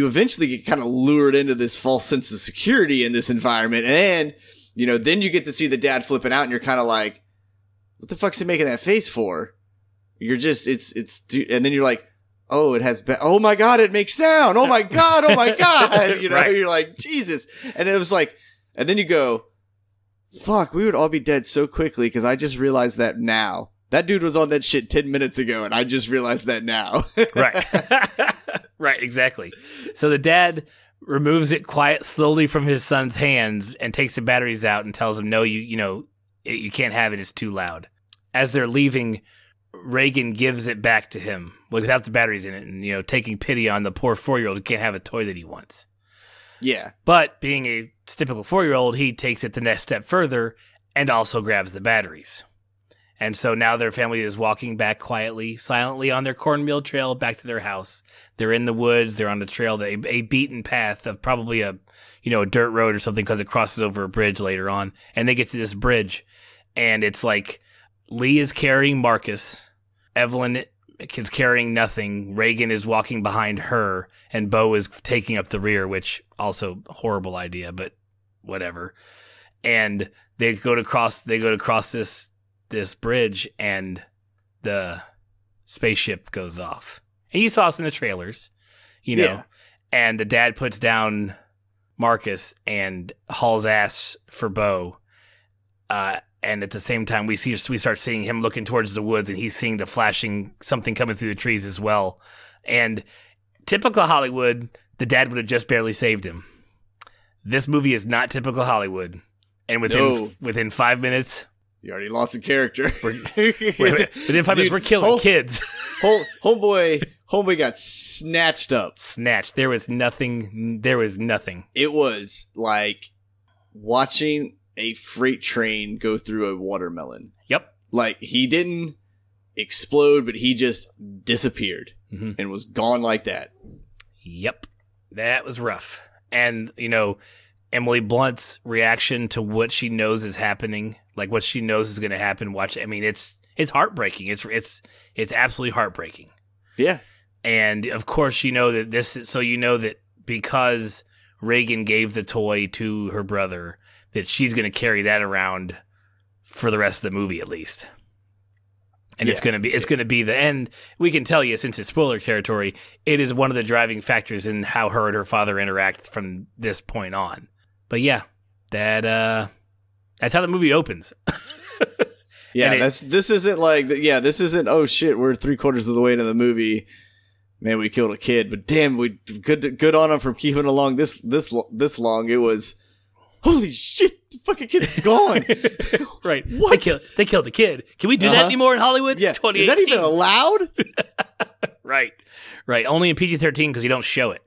eventually get kind of lured into this false sense of security in this environment. And, you know, then you get to see the dad flipping out and you're kind of like, what the fuck's he making that face for? You're just, and then you're like, oh, it has, oh my God, it makes sound. Oh my God. Oh my God. You know, right. You're like, Jesus. And it was like, and then you go, fuck, we would all be dead so quickly because I just realized that now. That dude was on that shit 10 minutes ago, and I just realized that now. Right. Right, exactly. So the dad removes it slowly from his son's hands and takes the batteries out and tells him, no, you can't have it. It's too loud. As they're leaving, Reagan gives it back to him without the batteries in it and, you know, taking pity on the poor 4-year-old who can't have a toy that he wants. Yeah. But being a typical 4-year-old, he takes it the next step further and also grabs the batteries. And so now their family is walking back quietly, silently on their cornmeal trail back to their house. They're in the woods. They're on the trail, a beaten path of probably a dirt road or something because it crosses over a bridge later on. And they get to this bridge, and it's like Lee is carrying Marcus. Evelyn is carrying nothing. Reagan is walking behind her, and Bo is taking up the rear, which also horrible idea, but whatever. And they go to cross this bridge, and the spaceship goes off. And you saw us in the trailers, you know. Yeah. And the dad puts down Marcus and hauls ass for Bo. And at the same time, we start seeing him looking towards the woods, and he's seeing the flashing something coming through the trees as well. And typical Hollywood, the dad would have just barely saved him. This movie is not typical Hollywood. And within 5 minutes, you already lost a character. Within 5 minutes, we're killing kids. Homeboy got snatched up. Snatched. There was nothing. It was like watching a freight train go through a watermelon. Yep. Like, he didn't explode, but he just disappeared and was gone like that. Yep. That was rough. And, you know, Emily Blunt's reaction to what she knows is happening, like what she knows is going to happen. It's heartbreaking. It's absolutely heartbreaking. Yeah. And of course, you know that because Reagan gave the toy to her brother, that she's going to carry that around for the rest of the movie, at least. And it's going to be the end. We can tell you, since it's spoiler territory, it is one of the driving factors in how her and her father interact from this point on. But yeah, that's how the movie opens. Yeah, this isn't, oh shit, we're 3/4 of the way into the movie. Man, we killed a kid, but damn, we good on them for keeping along this long. It was, holy shit, the fucking kid's gone. Right. What? They killed a kid. Can we do that anymore in Hollywood? Yeah. 2018. Is that even allowed? Right. Only in PG-13 because you don't show it.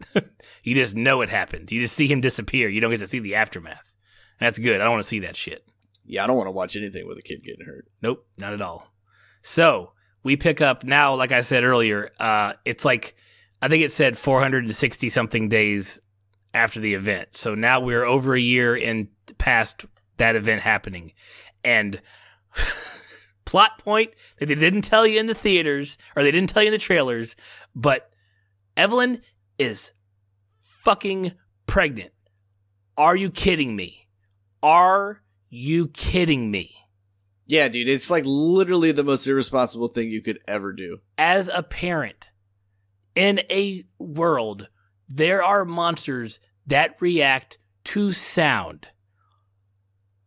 You just know it happened. You just see him disappear. You don't get to see the aftermath. That's good. I don't want to see that shit. Yeah, I don't want to watch anything with a kid getting hurt. Nope, not at all. So we pick up now, like I said earlier, it's like, I think it said 460 something days after the event. So now we're over a year in past that event happening. And plot point that they didn't tell you in the theaters, or they didn't tell you in the trailers, but Evelyn is fucking pregnant. Are you kidding me? Are you kidding me? Yeah, dude, it's like literally the most irresponsible thing you could ever do. As a parent, in a world, there are monsters that react to sound.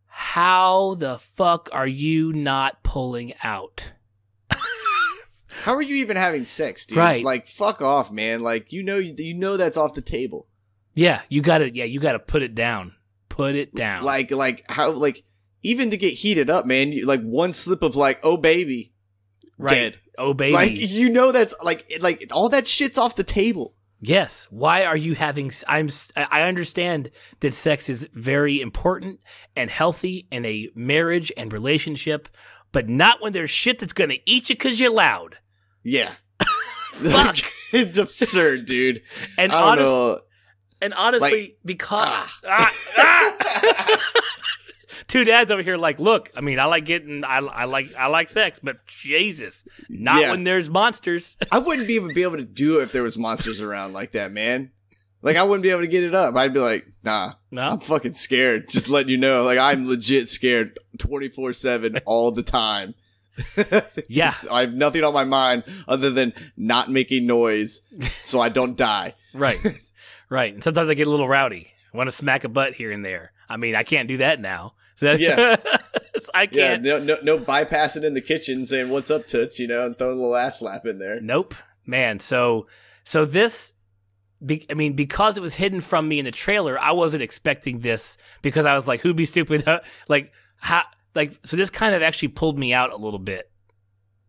How the fuck are you not pulling out? How are you even having sex, dude? Right. Like, fuck off, man. Like, you know that's off the table. Yeah, you gotta put it down. Put it down. Like how, like, even to get heated up, man, like one slip of like, oh baby, dead. Oh baby, like that's like all that shit's off the table. Yes. Why are you having? I understand that sex is very important and healthy in a marriage and relationship, but not when there's shit that's gonna eat you because you're loud. Yeah. Fuck. It's absurd, dude. And honestly, because two dads over here like, look, I mean, I like sex, but Jesus, not when there's monsters. I wouldn't even be able to do it if there was monsters around like that, man. Like, I wouldn't be able to get it up. I'd be like, nah, I'm fucking scared. Just letting you know, like, I'm legit scared 24/7 all the time. Yeah. I have nothing on my mind other than not making noise so I don't die. Right. Right. And sometimes I get a little rowdy. I want to smack a butt here and there. I mean, I can't do that now. So that's, I can't. Yeah, no bypassing in the kitchen saying, what's up, toots, you know, and throwing a little ass slap in there. Nope. Man, so this, I mean, because it was hidden from me in the trailer, I wasn't expecting this because I was like, who'd be stupid? So this kind of actually pulled me out a little bit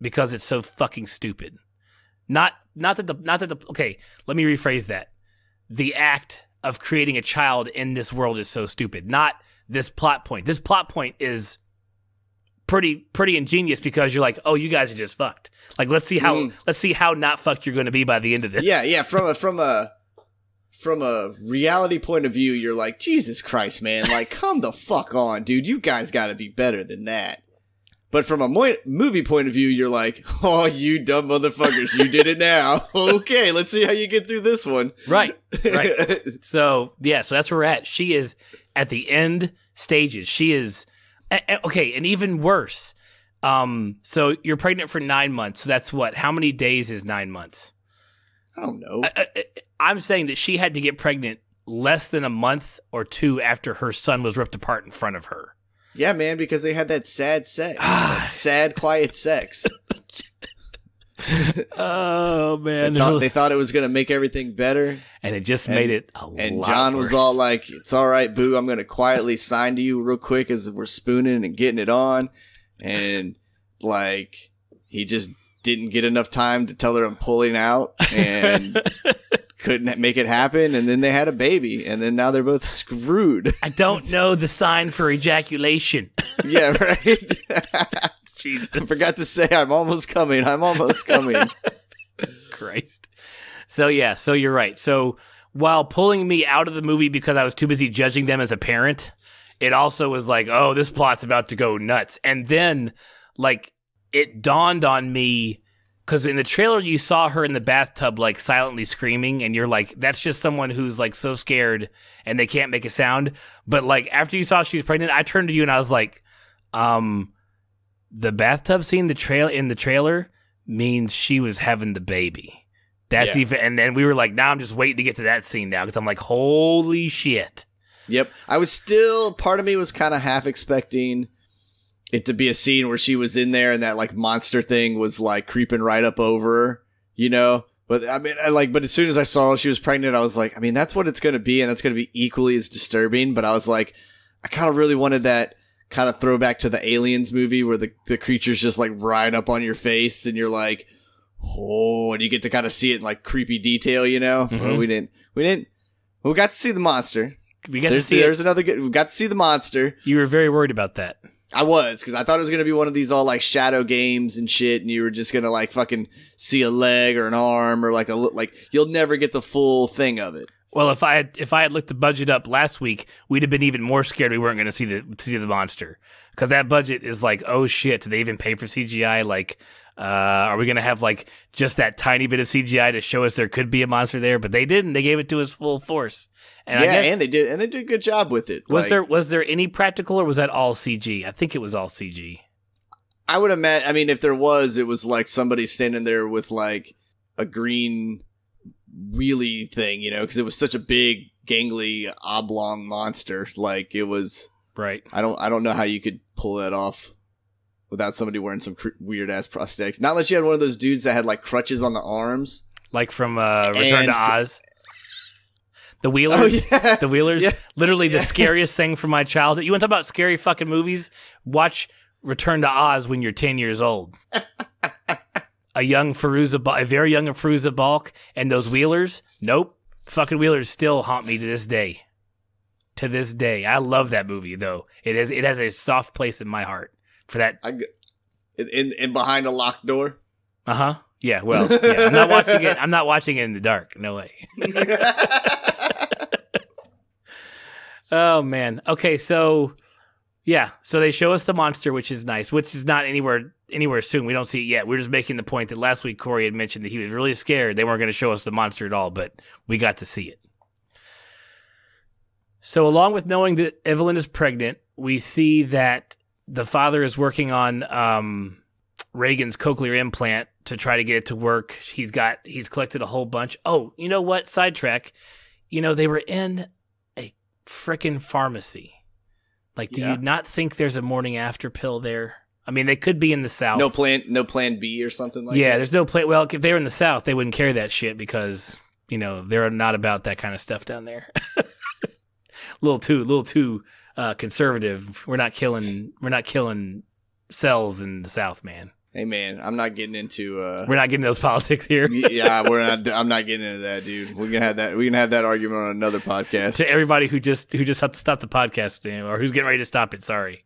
because it's so fucking stupid. Not that okay, let me rephrase that. The act of creating a child in this world is so stupid. Not this plot point. This plot point is pretty ingenious because you're like, oh, you guys are just fucked. Like, let's see how not fucked you're going to be by the end of this. Yeah. From a reality point of view, you're like, Jesus Christ, man. Like, come the fuck on, dude. You guys got to be better than that. But from a movie point of view, you're like, oh, you dumb motherfuckers, you did it now. Okay, let's see how you get through this one. Right. So that's where we're at. She is at the end stages. She is, okay, and even worse. So you're pregnant for 9 months. So that's what? How many days is 9 months? I don't know. I'm saying that she had to get pregnant less than a month or two after her son was ripped apart in front of her. Yeah, man, because they had that sad sex. That sad, quiet sex. Oh, man. They thought it was going to make everything better. And it just made it a lot And John was all like, it's all right, boo. I'm going to quietly sign to you real quick as we're spooning and getting it on. And, like, he just didn't get enough time to tell her I'm pulling out. And couldn't make it happen, and then they had a baby, and then now they're both screwed. I don't know the sign for ejaculation. Yeah, right? Jesus. I forgot to say I'm almost coming. Christ. So you're right. So while pulling me out of the movie because I was too busy judging them as a parent, it also was like, oh, this plot's about to go nuts. And then, like, it dawned on me, because in the trailer, you saw her in the bathtub, like, silently screaming, and you're like, that's just someone who's, like, so scared, and they can't make a sound. But, like, after you saw she was pregnant, I turned to you, and I was like, the bathtub scene in the trailer means she was having the baby. That's even, and then we were like, now I'm just waiting to get to that scene now, because I'm like, holy shit. Yep. Part of me was kind of half expecting it to be a scene where she was in there and that, like, monster thing was, like, creeping right up over her, you know? But, I mean, but as soon as I saw she was pregnant, I was like, I mean, that's what it's going to be, and that's going to be equally as disturbing. But I was like, I kind of really wanted that kind of throwback to the Aliens movie where the creature's just, like, right up on your face, and you're like, oh, and you get to kind of see it in, like, creepy detail, you know? Mm-hmm. Well, we didn't. We got to see the monster. We got to see we got to see the monster. You were very worried about that. I was, because I thought it was going to be one of these all, like, shadow games and shit, and you were just going to, like, fucking see a leg or an arm or, like, you'll never get the full thing of it. Well, if I had looked the budget up last week, we'd have been even more scared we weren't going to see the monster. Because that budget is like, oh shit, do they even pay for CGI? Like, are we going to have, like, just that tiny bit of CGI to show us there could be a monster there? But they didn't. They gave it to us full force. And yeah, and they did a good job with it. Was there any practical, or was that all CG? I think it was all CG. I would imagine. I mean, if there was, it was like somebody standing there with, like, a green wheelie thing, you know, because it was such a big, gangly, oblong monster. Like, it was right. I don't know how you could pull that off without somebody wearing some weird ass prosthetics. Not unless you had one of those dudes that had, like, crutches on the arms, like from Return to Oz. The Wheelers, The Wheelers, literally the scariest thing from my childhood. You want to talk about scary fucking movies? Watch Return to Oz when you're 10 years old. A very young Firuza Balk, and those Wheelers. Nope, fucking Wheelers still haunt me to this day. To this day, I love that movie though. It has a soft place in my heart for that. In behind a locked door. Yeah. Well, yeah, I'm not watching it. I'm not watching it in the dark. No way. Oh man. Okay, so yeah, so they show us the monster, which is nice, which is not anywhere soon. We don't see it yet. We're just making the point that last week Corey had mentioned that he was really scared. They weren't going to show us the monster at all, but we got to see it. So along with knowing that Evelyn is pregnant, we see that the father is working on Reagan's cochlear implant to try to get it to work. He's collected a whole bunch. Oh, you know what? Sidetrack. They were in a frickin' pharmacy. Like, do you not think there's a morning after pill there? I mean, they could be in the South. No plan B or something like that? Yeah, there's no plan. Well, if they were in the South, they wouldn't carry that shit because, they're not about that kind of stuff down there. A little too conservative. We're not killing cells in the South, man. Hey man, I'm not getting into. We're not getting those politics here. Yeah, we're not. I'm not getting into that, dude. We can have that argument on another podcast. To everybody who just have to stop the podcast or who's getting ready to stop it, sorry.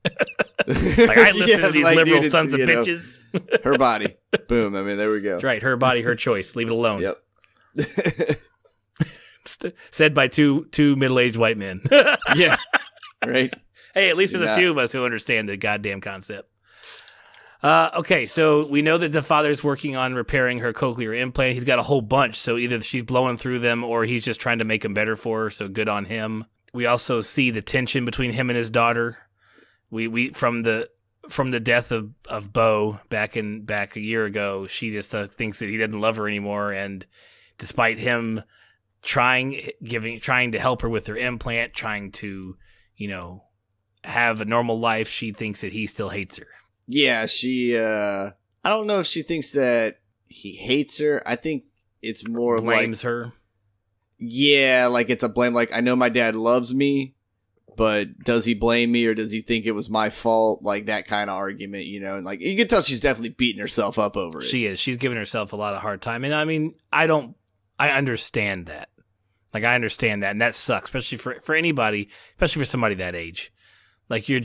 I listen to these liberal sons of bitches. Her body, boom. I mean, there we go. That's right. Her body, her choice. Leave it alone. Yep. Said by two middle-aged white men. Yeah. Right. Hey, at least there's a few of us who understand the goddamn concept. Okay, so we know that the father's working on repairing her cochlear implant. He's got a whole bunch, so either she's blowing through them or he's just trying to make them better for her, so good on him. We also see the tension between him and his daughter. We from the death of Bo back a year ago, she just thinks that he doesn't love her anymore, and despite him trying to help her with her implant, trying to, have a normal life, she thinks that he still hates her. Yeah, she, I don't know if she thinks that he hates her. I think it's more blames her. Yeah, like it's a blame. Like, I know my dad loves me, but does he blame me or does he think it was my fault? Like that kind of argument, and like you can tell she's definitely beating herself up over it. She is. She's giving herself a lot of hard time. And I mean, I understand that. Like, I understand that. And that sucks, especially for anybody, especially for somebody that age. Like, you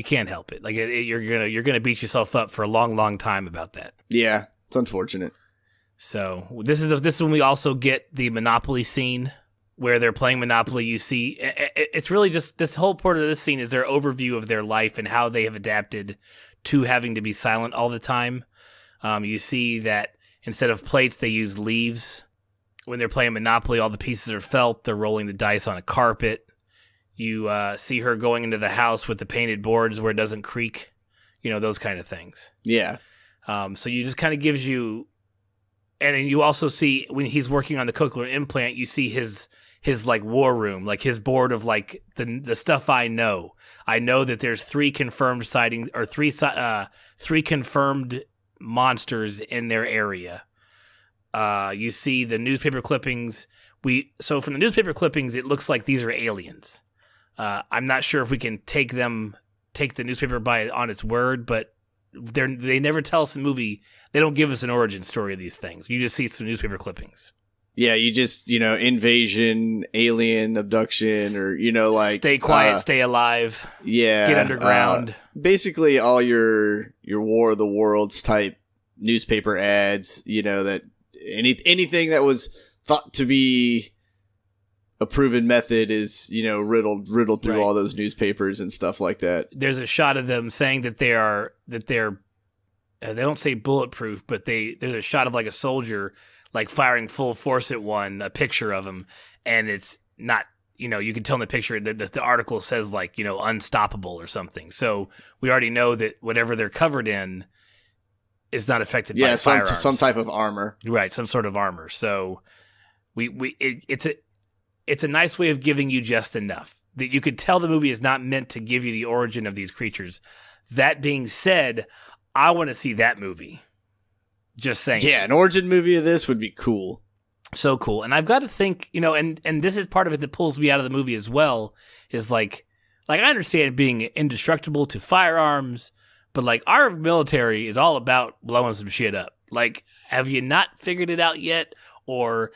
can't help it. Like, you're gonna beat yourself up for a long, long time about that. Yeah, it's unfortunate. So this is when we also get the Monopoly scene where they're playing Monopoly. You see, it's really just this whole part of this scene is their overview of their life and how they have adapted to having to be silent all the time. You see that instead of plates, they use leaves. When they're playing Monopoly, all the pieces are felt. They're rolling the dice on a carpet. You see her going into the house with the painted boards where it doesn't creak. Those kind of things. Yeah. So you just kind of gives you... And then you also see, when he's working on the cochlear implant, you see his like war room, like his board of like the stuff I know. I know that there's 3 confirmed sightings, or 3 confirmed monsters in their area. You see the newspaper clippings. So from the newspaper clippings, it looks like these are aliens. I'm not sure if we can take the newspaper on its word, but they never tell us in the movie. They don't give us an origin story of these things. You just see some newspaper clippings. Yeah, you just, invasion, alien abduction, or, like... Stay quiet, stay alive. Yeah. Get underground. Basically all your War of the Worlds type newspaper ads, that anything that was thought to be a proven method is, riddled through all those newspapers and stuff like that. There's a shot of them saying that they're they don't say bulletproof, but there's a shot of like a soldier like firing full force at one, a picture of him, and it's not, you can tell in the picture that the article says like, unstoppable or something. So we already know that whatever they're covered in is not affected by firearms. Some type of armor. Right, some sort of armor. So it's a nice way of giving you just enough that you could tell the movie is not meant to give you the origin of these creatures. That being said, I want to see that movie. Just saying. Yeah, an origin movie of this would be cool. So cool. And I've got to think, and this is part of it that pulls me out of the movie as well, is like I understand being indestructible to firearms, But like our military is all about blowing some shit up. Like, have you not figured it out yet? Or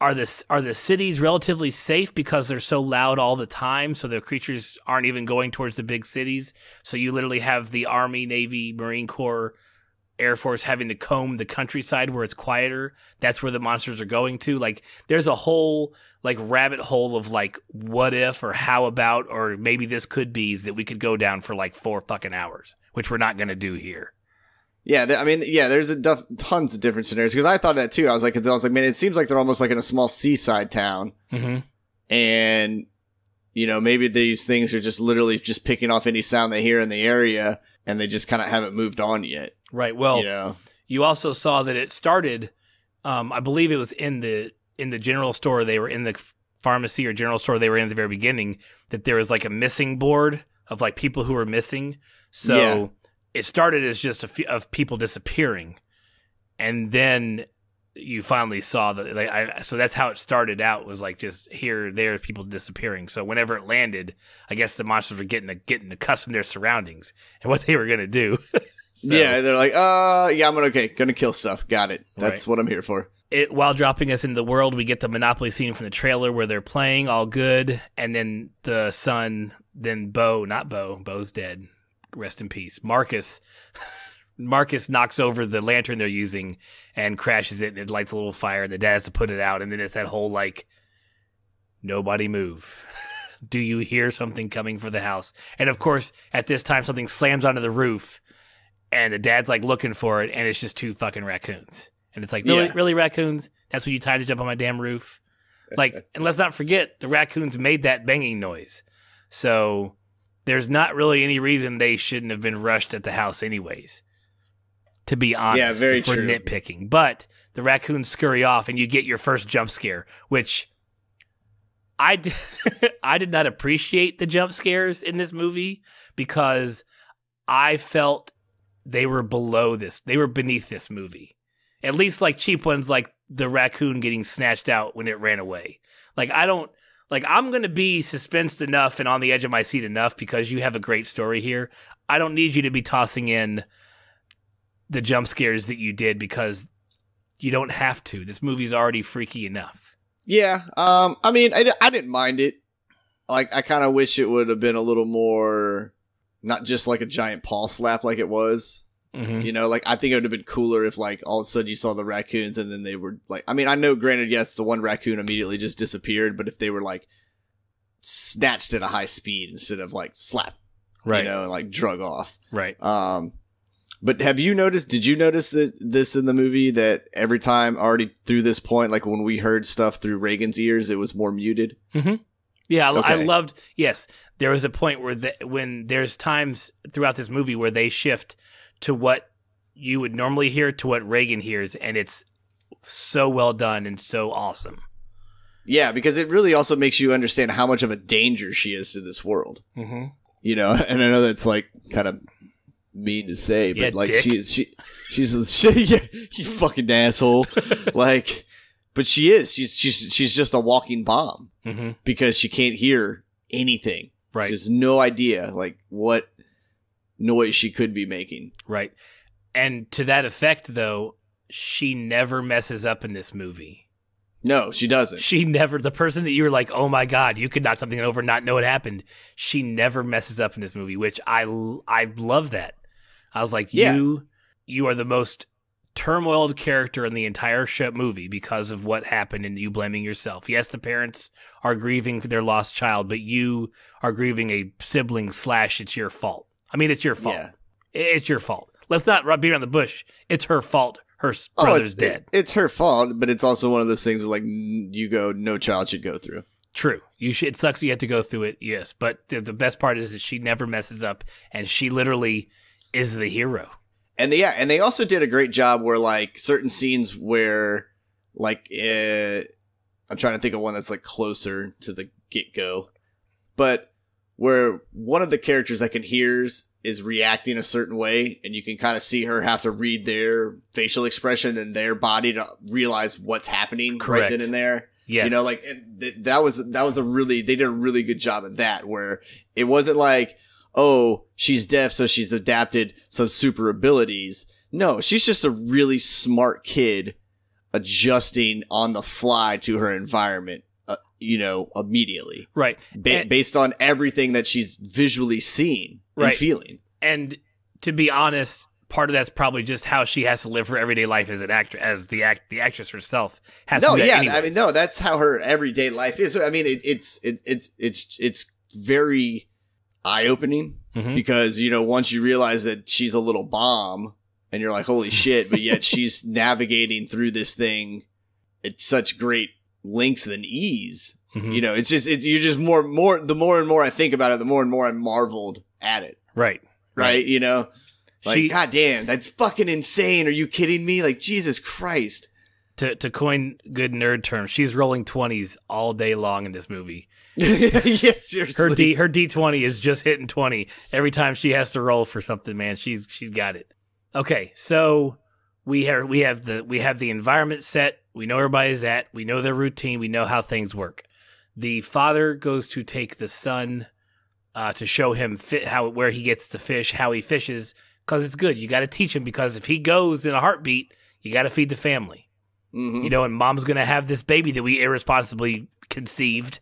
are the cities relatively safe because they're so loud all the time, so the creatures aren't even going towards the big cities? So you literally have the Army, Navy, Marine Corps, Air Force having to comb the countryside where it's quieter. That's where the monsters are going to. Like, there's a whole like rabbit hole of like what if or how about or maybe this could be's that we could go down for like 4 fucking hours, which we're not going to do here. Yeah, there's tons of different scenarios, because I thought that too. I was like, man, it seems like they're almost like in a small seaside town, and maybe these things are just literally just picking off any sound they hear in the area, and they just kind of haven't moved on yet. Right. Well, you also saw that it started. I believe it was in the general store they were in, the pharmacy or general store they were in at the very beginning, that there was like a missing board of like people who were missing. So. Yeah. It started as just a few of people disappearing, and then you finally saw that. So that's how it started out, was like just here, there, people disappearing. So whenever it landed, I guess the monsters were getting accustomed to their surroundings and what they were gonna do. So, yeah, they're like, I'm gonna kill stuff. Got it. That's what I'm here for. While dropping us into the world, we get the Monopoly scene from the trailer where they're playing all good, and then the son, then Bo's dead. Rest in peace. Marcus knocks over the lantern they're using and crashes it, and it lights a little fire, and the dad has to put it out, and then it's that whole like, nobody move. Do you hear something coming for the house? And of course, at this time, something slams onto the roof, and the dad's like looking for it, and it's just 2 fucking raccoons. And it's like, really raccoons? That's what you tied to jump on my damn roof? Like, and let's not forget, the raccoons made that banging noise. So there's not really any reason they shouldn't have been rushed at the house anyways, to be honest. Yeah, very true. Nitpicking. But the raccoons scurry off, and you get your first jump scare, which I did not appreciate the jump scares in this movie, because I felt they were below this. They were beneath this movie. At least like cheap ones, like the raccoon getting snatched out when it ran away. Like, I'm going to be suspensed enough and on the edge of my seat enough because you have a great story here. I don't need you to be tossing in the jump scares that you did, because you don't have to. This movie's already freaky enough. Yeah. I didn't mind it. Like, I kind of wish it would have been a little more, not just like a giant paw slap like it was. Mm-hmm. Like, I think it would have been cooler if, like, all of a sudden you saw the raccoons and then they were, like, I know, granted, yes, the one raccoon immediately just disappeared, but if they were, like, snatched at a high speed instead of, like, slap, right, and, like, drug off. Right. But did you notice this in the movie, that every time already through this point, like, when we heard stuff through Reagan's ears, it was more muted? Mm-hmm. Yeah, okay. I loved, yes, there was a point where when there's times throughout this movie where they shift to what you would normally hear to what Reagan hears, and it's so well done and so awesome. Yeah, because it really also makes you understand how much of a danger she is to this world. Mm-hmm. And I know that's like kind of mean to say, but like dick. she's yeah, you fucking asshole. Like, but she's just a walking bomb, because she can't hear anything. Right, she has no idea like what noise she could be making. Right. And to that effect, though, she never messes up in this movie. No, she doesn't. She never, the person that you were like, oh my God, you could knock something over and not know what happened. She never messes up in this movie, which I love that. I was like, you are the most turmoiled character in the entire movie because of what happened and you blaming yourself. Yes, the parents are grieving for their lost child, but you are grieving a sibling / it's your fault. I mean, it's your fault. Yeah. It's your fault. Let's not beat around the bush. It's her fault. Her brother's dead. It's her fault, but it's also one of those things like no child should go through. True. It sucks you have to go through it, yes. But the best part is that she never messes up, and she literally is the hero. And they also did a great job where, like, certain scenes where, like, I'm trying to think of one that's, like, closer to the get-go, but where one of the characters that can hears is reacting a certain way, and you can kind of see her have to read their facial expression and their body to realize what's happening. Correct. Right then and there. Yes. Like, that was they did a really good job of that, where it wasn't like, oh, she's deaf, so she's adapted some super abilities. No, she's just a really smart kid adjusting on the fly to her environment, immediately. Right. Based on everything that she's visually seeing and feeling. And to be honest, part of that's probably just how she has to live her everyday life as an actor, as the actress herself has to do that anyways. I mean, no, that's how her everyday life is. I mean, it's very eye-opening because, once you realize that she's a little bomb and you're like, holy shit, but yet she's navigating through this thing at such great lengths and ease. You're just more, the more and more I think about it, the more and more I'm marveled at it. Right. Like, God damn, that's fucking insane. Are you kidding me? Like, Jesus Christ. To coin good nerd terms, she's rolling 20s all day long in this movie. Yes, seriously. Her D20 is just hitting 20 every time she has to roll for something, man. She's got it. Okay, so we have the environment set. We know where everybody's at. We know their routine. We know how things work. The father goes to take the son to show him where he gets the fish, how he fishes. Because it's good. You got to teach him, because if he goes in a heartbeat, you got to feed the family. And mom's going to have this baby that we irresponsibly conceived.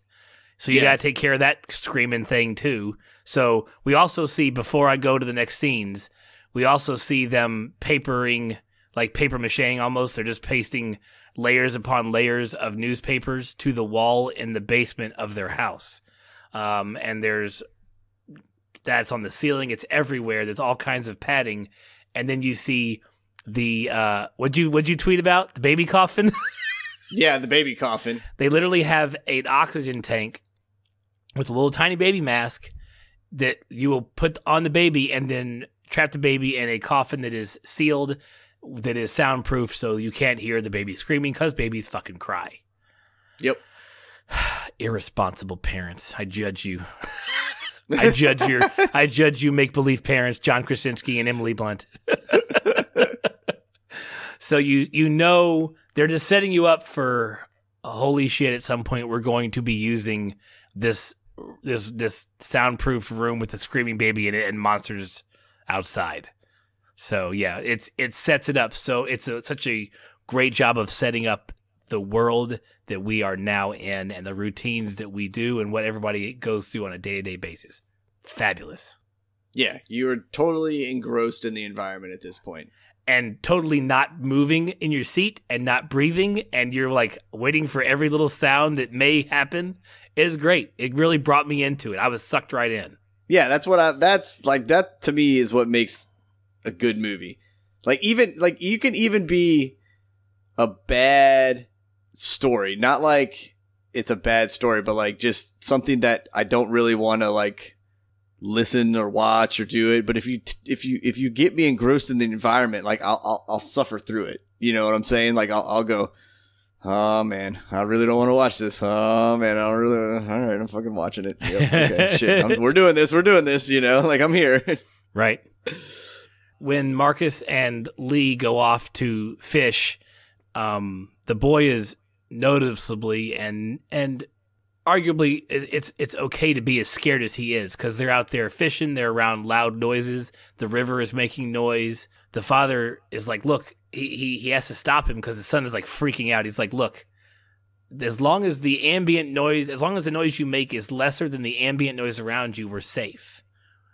So you got to take care of that screaming thing too. So we also see, before I go to the next scenes, we also see them papering, like paper macheing almost. They're just pasting layers upon layers of newspapers to the wall in the basement of their house. And that's on the ceiling. It's everywhere. There's all kinds of padding. And then you see the, what'd you tweet about? The baby coffin? Yeah, the baby coffin. They literally have an oxygen tank with a little tiny baby mask that you will put on the baby and then trap the baby in a coffin that is sealed, that is soundproof, so you can't hear the baby screaming, because babies fucking cry. Yep. Irresponsible parents. I judge you. I judge you make-believe parents, John Krasinski and Emily Blunt. So you know they're just setting you up for, holy shit, at some point we're going to be using this soundproof room with a screaming baby in it and monsters outside. So yeah, it sets it up. So it's such a great job of setting up the world that we are now in and the routines that we do and what everybody goes through on a day-to-day basis. Fabulous. Yeah, you are totally engrossed in the environment at this point. And totally not moving in your seat and not breathing, and you're like waiting for every little sound that may happen. It is great. It really brought me into it. I was sucked right in. Yeah, that to me is what makes a good movie. You can even be a bad story, not like it's a bad story, but like just something that I don't really want to like listen or watch or do it. But if you get me engrossed in the environment, like I'll suffer through it. You know what I'm saying? Like I'll go, oh man, I really don't want to watch this. Oh man, all right, I'm fucking watching it. Yep, okay, shit, we're doing this. Like I'm here. Right. When Marcus and Lee go off to fish, the boy is noticeably and arguably it's okay to be as scared as he is, because they're out there fishing, they're around loud noises, the river is making noise. The father is like, look, he has to stop him because his son is like freaking out. He's like, look, as long as the noise you make is lesser than the ambient noise around you, we're safe.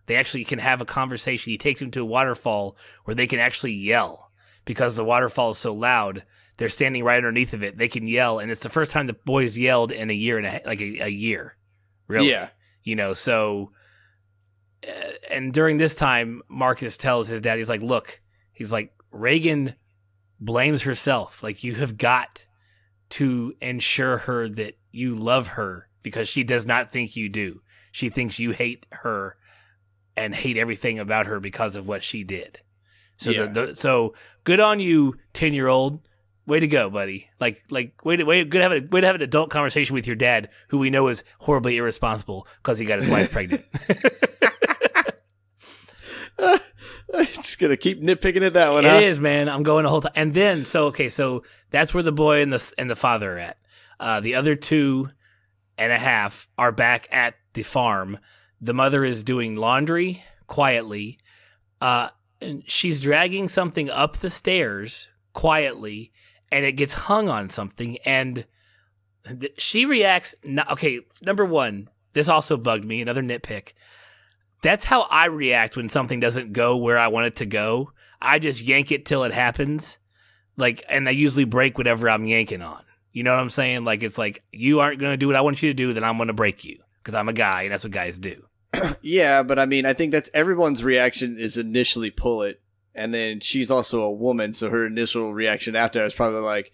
They actually can have a conversation. He takes him to a waterfall where they can actually yell, because the waterfall is so loud. They're standing right underneath of it. They can yell, and it's the first time the boys yelled in a year a year, really. Yeah. So, and during this time, Marcus tells his dad, he's like, Reagan blames herself. Like, you have got to ensure her that you love her, because she does not think you do. She thinks you hate her and hate everything about her because of what she did. So, yeah. So good on you, 10-year-old. Way to go, buddy. Way to have an adult conversation with your dad, who we know is horribly irresponsible because he got his wife pregnant. Just gonna keep nitpicking at that one. It is, man. I'm going the whole time. And then, so that's where the boy and the father are at. The other 2.5 are back at the farm. the mother is doing laundry quietly, and she's dragging something up the stairs quietly, and it gets hung on something, and she reacts. Okay, number one, this also bugged me. Another nitpick. That's how I react when something doesn't go where I want it to go. I just yank it till it happens, and I usually break whatever I'm yanking on. You know what I'm saying? Like, it's like, you aren't going to do what I want you to do, then I'm going to break you because I'm a guy, and that's what guys do. Yeah, but I mean, I think that's everyone's reaction is initially pull it, and then she's also a woman, so her initial reaction after is probably like,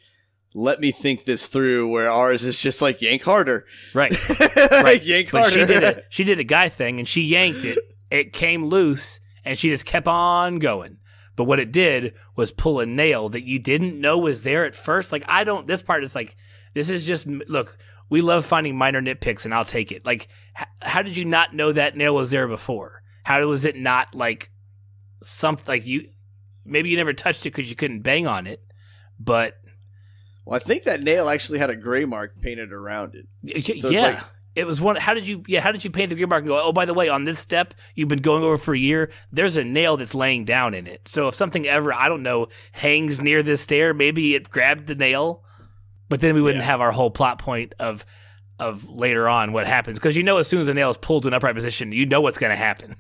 let me think this through, where ours is just like, yank harder. Right. Right. Yank but harder. She did a guy thing, and she yanked it. It came loose, and she just kept on going. But what it did was pull a nail that you didn't know was there at first. Like, this part is like, this is just, look, we love finding minor nitpicks, and I'll take it. Like, how did you not know that nail was there before? How was it not like something like maybe you never touched it because you couldn't bang on it, but. Well, I think that nail actually had a gray mark painted around it. So yeah. It was one. How did you paint the gray mark and go, oh, by the way, on this step you've been going over for a year, there's a nail that's laying down in it. So if something ever, I don't know, hangs near this stair, maybe it grabbed the nail, but then we wouldn't have our whole plot point of later on what happens. Because as soon as a nail is pulled to an upright position, you know what's going to happen.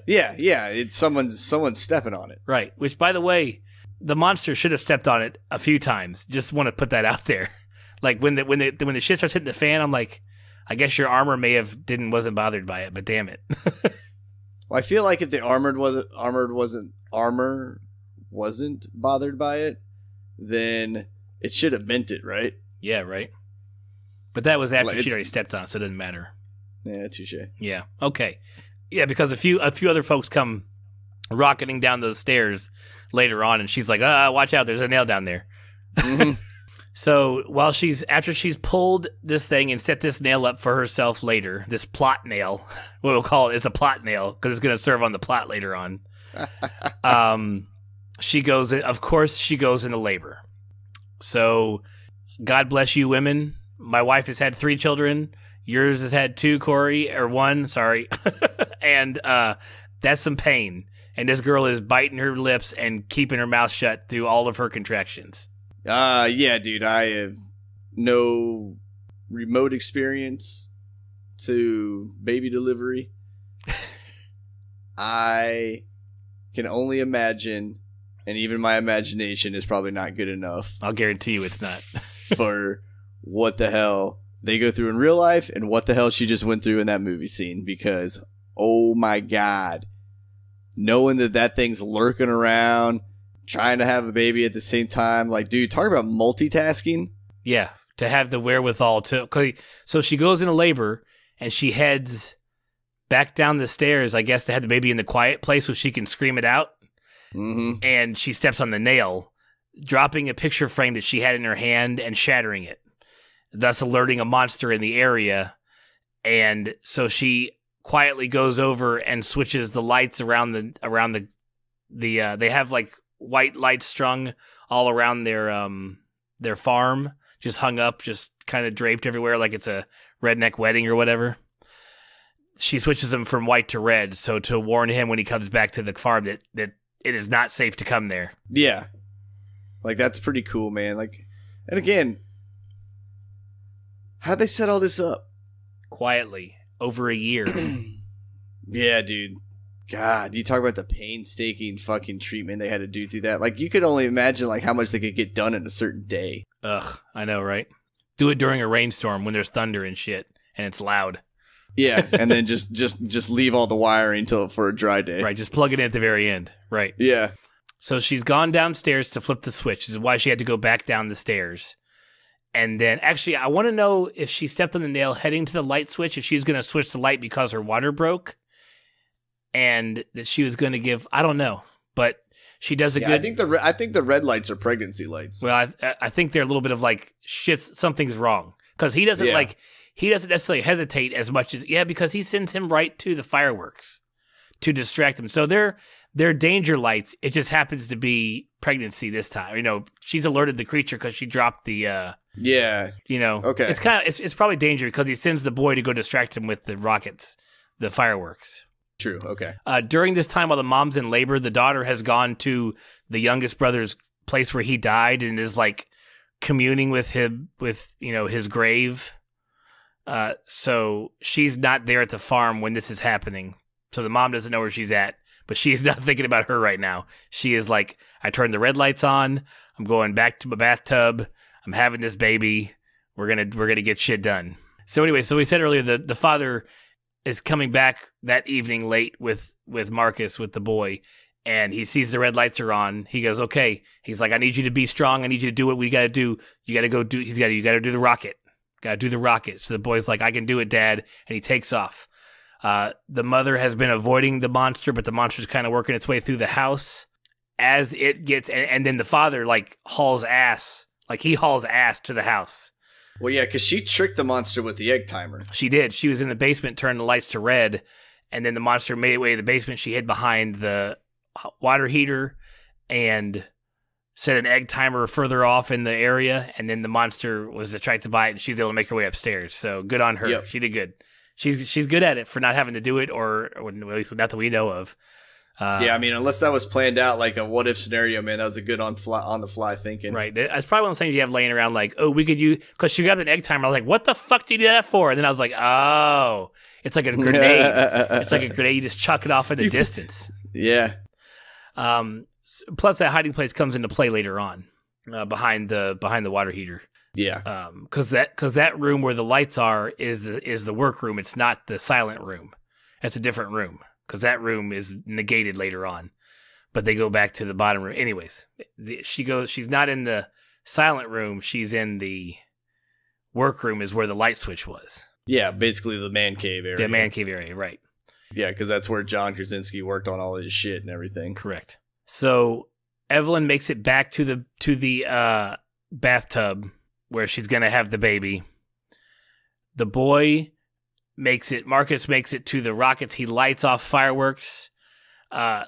Yeah. It's someone's stepping on it. Right. Which, by the way, the monster should have stepped on it a few times. Just want to put that out there. Like when the shit starts hitting the fan, I'm like, I guess your armor wasn't bothered by it, but damn it. Well, I feel like if the armor wasn't bothered by it, then it should have meant it, right? Yeah, right. But that was after she'd already stepped on it, so it didn't matter. Yeah, touche. Yeah. Okay. Yeah, because a few other folks come rocketing down those stairs later on, and she's like, watch out, there's a nail down there. Mm-hmm. So after she's pulled this thing and set this nail up for herself later, this plot nail, what we'll call it, it's a plot nail because it's going to serve on the plot later on. She goes into labor. So God bless you women. My wife has had 3 children. Yours has had 2, Corey, or 1, sorry. And that's some pain. And this girl is biting her lips and keeping her mouth shut through all of her contractions. Yeah, dude, I have no remote experience to baby delivery. I can only imagine, and even my imagination is probably not good enough. I'll guarantee you it's not. For what the hell they go through in real life and what the hell she just went through in that movie scene, because, oh my God, knowing that thing's lurking around, trying to have a baby at the same time. Like, dude, talk about multitasking. Yeah, to have the wherewithal to. So she goes into labor and she heads back down the stairs, I guess, to have the baby in the quiet place so she can scream it out. Mm-hmm. And she steps on the nail, dropping a picture frame that she had in her hand and shattering it, thus alerting a monster in the area. And so she quietly goes over and switches the lights around the they have like white lights strung all around their farm, just hung up, just kind of draped everywhere like it's a redneck wedding or whatever. She switches them from white to red, so to warn him when he comes back to the farm that it is not safe to come there. Yeah. Like, that's pretty cool, man. Like, and again, how'd they set all this up? Quietly, over a year. Yeah, dude. God, you talk about the painstaking fucking treatment they had to do through that. Like, you could only imagine like how much they could get done in a certain day. Ugh, I know, right? Do it during a rainstorm when there's thunder and shit, and it's loud. Yeah, and then just leave all the wiring for a dry day. Right, just plug it in at the very end. Right. Yeah. So she's gone downstairs to flip the switch. This is why she had to go back down the stairs. And then, actually, I want to know if she stepped on the nail heading to the light switch, if she was going to switch the light because her water broke. And that she was going to give, I don't know, but she does a good. I think the red lights are pregnancy lights. Well, I think they're a little bit of like shit. Something's wrong because he doesn't he doesn't necessarily hesitate as much as because he sends him right to the fireworks to distract him. So they're danger lights. It just happens to be pregnancy this time. You know, she's alerted the creature because she dropped the. Yeah. You know. Okay. It's probably danger because he sends the boy to go distract him with the rockets. the fireworks. True. Okay. During this time, while the mom's in labor, the daughter has gone to the youngest brother's place where he died and is like communing with him, with, you know, his grave. So she's not there at the farm when this is happening. So the mom doesn't know where she's at, but she's not thinking about her right now. She is like, I turned the red lights on. I'm going back to my bathtub. I'm having this baby. We're gonna get shit done. So anyway, so we said earlier the father is coming back that evening late with Marcus, with the boy, and he sees the red lights are on. He goes, okay. He's like, I need you to be strong. I need you to do what we got to do. You got to go do. You got to do the rocket. Got to do the rocket. So the boy's like, I can do it, Dad, and he takes off. The mother has been avoiding the monster, but the monster's kind of working its way through the house as it gets, and then the father like hauls ass to the house. Well, yeah, because she tricked the monster with the egg timer. She did. She was in the basement, turned the lights to red, and then the monster made its way to the basement. She hid behind the water heater and set an egg timer further off in the area, and then the monster was attracted by it, and she's able to make her way upstairs. So good on her. Yep. She did good. She's good at it for not having to do it, or at least not that we know of. Yeah, I mean, unless that was planned out like a what if scenario, man, that was a good on the fly thinking. Right. That's probably one of the things you have laying around like, oh, we could use, because she got an egg timer. I was like, what the fuck do you do that for? And then I was like, oh, it's like a grenade. It's like a grenade. You just chuck it off in the distance. Yeah. Plus, that hiding place comes into play later on, behind the water heater. Yeah. Because that room where the lights are is the work room. It's not the silent room. It's a different room. Because that room is negated later on, but they go back to the bottom room. Anyways, she's not in the silent room. She's in the work room, is where the light switch was. Yeah, basically the man cave area. The man cave area, right. Yeah, because that's where John Krasinski worked on all his shit and everything. Correct. So Evelyn makes it back to the bathtub where she's going to have the baby. The boy... Marcus makes it to the rockets. He lights off fireworks,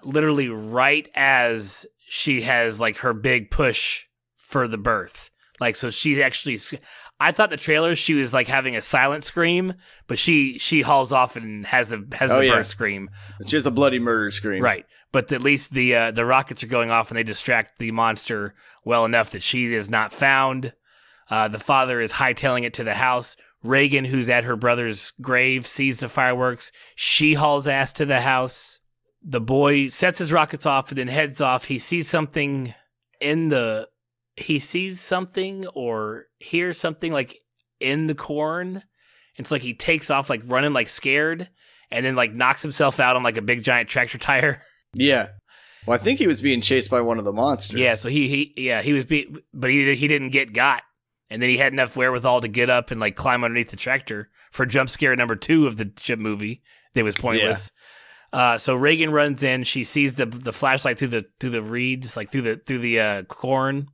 literally right as she has like her big push for the birth. Like, so she's actually, I thought the trailer, she was like having a silent scream, but she hauls off and has the birth scream. She has a bloody murder scream. Right. But at least the rockets are going off and they distract the monster well enough that she is not found. The father is hightailing it to the house. Reagan, who's at her brother's grave, sees the fireworks. She hauls ass to the house. The boy sets his rockets off and then heads off. He sees something or hears something like in the corn. It's like he takes off like running like scared and then like knocks himself out on like a big giant tractor tire. Yeah. Well, I think he was being chased by one of the monsters. Yeah, so he was but he didn't get got. And then he had enough wherewithal to get up and like climb underneath the tractor for jump scare number 2 of the chip movie. That was pointless. Yeah. So Reagan runs in. She sees the flashlight through the reeds, like through the corn.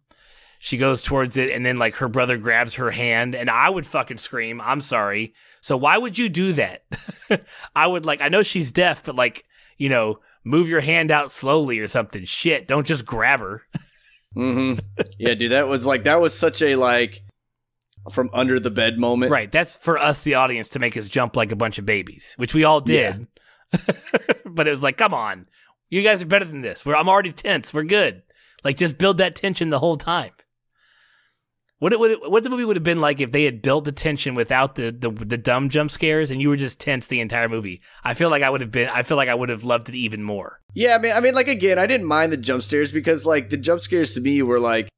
She goes towards it, and then like her brother grabs her hand, and I would fucking scream. I'm sorry. So why would you do that? I would like. I know she's deaf, but like, you know, move your hand out slowly or something. Shit, don't just grab her. Mm-hmm. Yeah, dude, that was such a like from under the bed moment. Right. That's for us, the audience, to make us jump like a bunch of babies, which we all did. Yeah. But it was like, come on, you guys are better than this. I'm already tense. We're good. Like, just build that tension the whole time. What the movie would have been like if they had built the tension without the dumb jump scares and you were just tense the entire movie. I feel like I would have loved it even more. Yeah, I mean, like, again, I didn't mind the jump scares because like the jump scares to me were like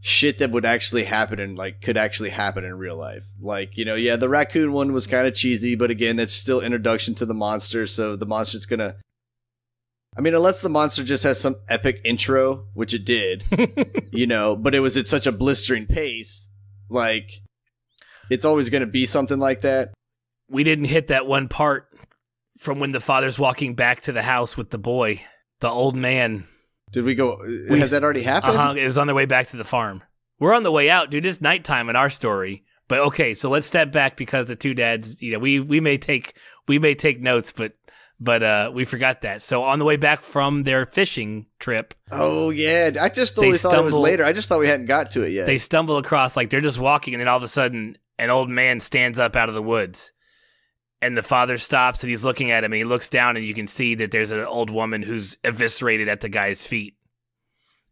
shit that would actually happen and like could actually happen in real life. Like, you know, yeah, the raccoon one was kind of cheesy, but again, that's still introduction to the monster, so the monster's gonna, I mean, unless the monster just has some epic intro, which it did, you know, but it was at such a blistering pace, like, it's always going to be something like that. We didn't hit that one part from when the father's walking back to the house with the boy, the old man. Did we go, has that already happened? It was on their way back to the farm. We're on the way out, dude. It's nighttime in our story. But okay, so let's step back because the two dads, you know, we may take notes, but we forgot that. So on the way back from their fishing trip. Oh, yeah. I just totally thought it was later. I just thought we hadn't got to it yet. They stumble across, like, they're just walking, and then all of a sudden, an old man stands up out of the woods. And the father stops and he's looking at him and he looks down and you can see that there's an old woman who's eviscerated at the guy's feet.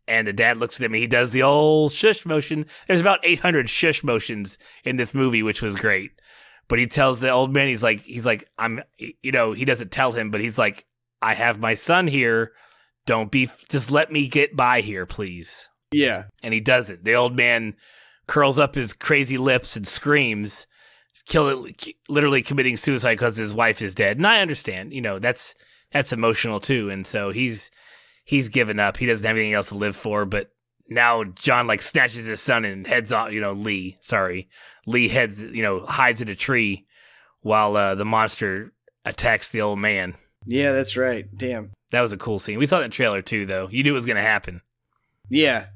And the dad looks at him and he does the old shush motion. There's about 800 shush motions in this movie, which was great. But he tells the old man, he's like, he doesn't tell him, but he's like, I have my son here. Just let me get by here, please. Yeah. And he does it. The old man curls up his crazy lips and screams, literally committing suicide because his wife is dead. And I understand, that's emotional too. And so he's given up. He doesn't have anything else to live for. But now John snatches his son and heads off. Lee hides in a tree while the monster attacks the old man. Yeah, that's right. Damn. That was a cool scene. We saw that in the trailer too, though. You knew it was going to happen. Yeah.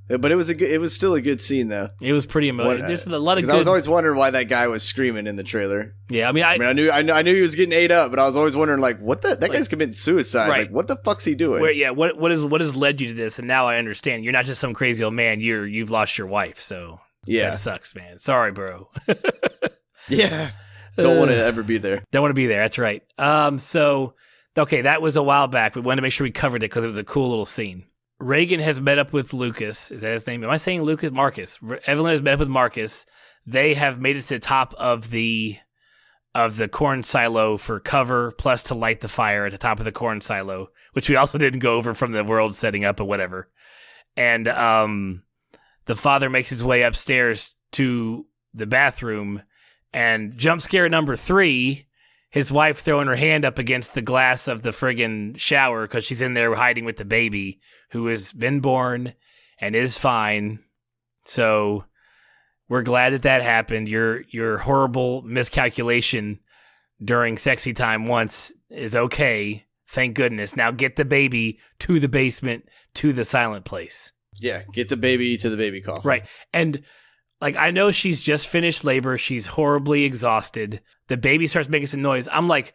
But it was still a good scene, though. It was pretty emotional. There's a lot of good... I was always wondering why that guy was screaming in the trailer. Yeah, I knew he was getting ate up, but I was always wondering, that guy's committing suicide. Right. What the fuck's he doing? What has led you to this? And now I understand. You're not just some crazy old man. You've lost your wife, so that sucks, man. Sorry, bro. Yeah. Don't want to ever be there. Don't want to be there. That's right. Okay, that was a while back. We wanted to make sure we covered it because it was a cool little scene. Reagan has met up with Lucas. Is that his name? Am I saying Lucas? Marcus. Evelyn has met up with Marcus. They have made it to the top of the corn silo for cover, plus to light the fire at the top of the corn silo, which we also didn't go over from the world setting up or whatever. And the father makes his way upstairs to the bathroom, and jump scare number 3, his wife throwing her hand up against the glass of the friggin' shower because she's in there hiding with the baby who has been born and is fine. So we're glad that happened. Your horrible miscalculation during sexy time once is okay. Thank goodness. Now get the baby to the basement, to the silent place. Yeah, get the baby to the baby coffin. Right. And I know she's just finished labor. She's horribly exhausted. The baby starts making some noise. I'm like,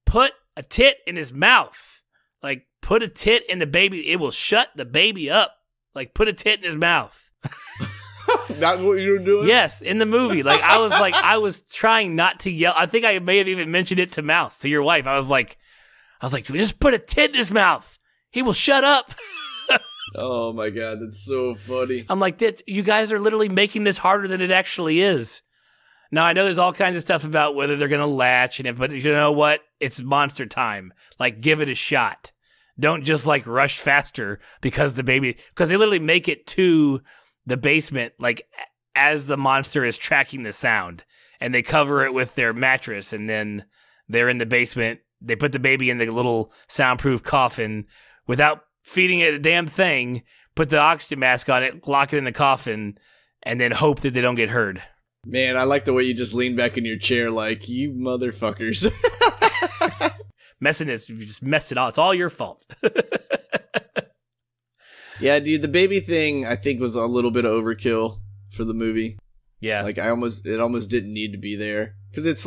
put a tit in his mouth. Put a tit in the baby. It will shut the baby up. Put a tit in his mouth. That's what you were doing? Yes, in the movie. I was trying not to yell. I think I may have even mentioned it to Mouse, to your wife. I was like, just put a tit in his mouth. He will shut up. Oh my God, that's so funny. I'm like, you guys are literally making this harder than it actually is. Now, I know there's all kinds of stuff about whether they're going to latch, but you know what? It's monster time. Give it a shot. Don't just rush faster because they literally make it to the basement as the monster is tracking the sound, and they cover it with their mattress, and then they're in the basement. They put the baby in the little soundproof coffin without feeding it a damn thing, put the oxygen mask on it, lock it in the coffin, and then hope that they don't get heard. Man, I like the way you just lean back in your chair you motherfuckers. Messiness, you just messed it all. It's all your fault. Yeah, dude, the baby thing I think was a little bit of overkill for the movie. Yeah. It almost didn't need to be there. Because it's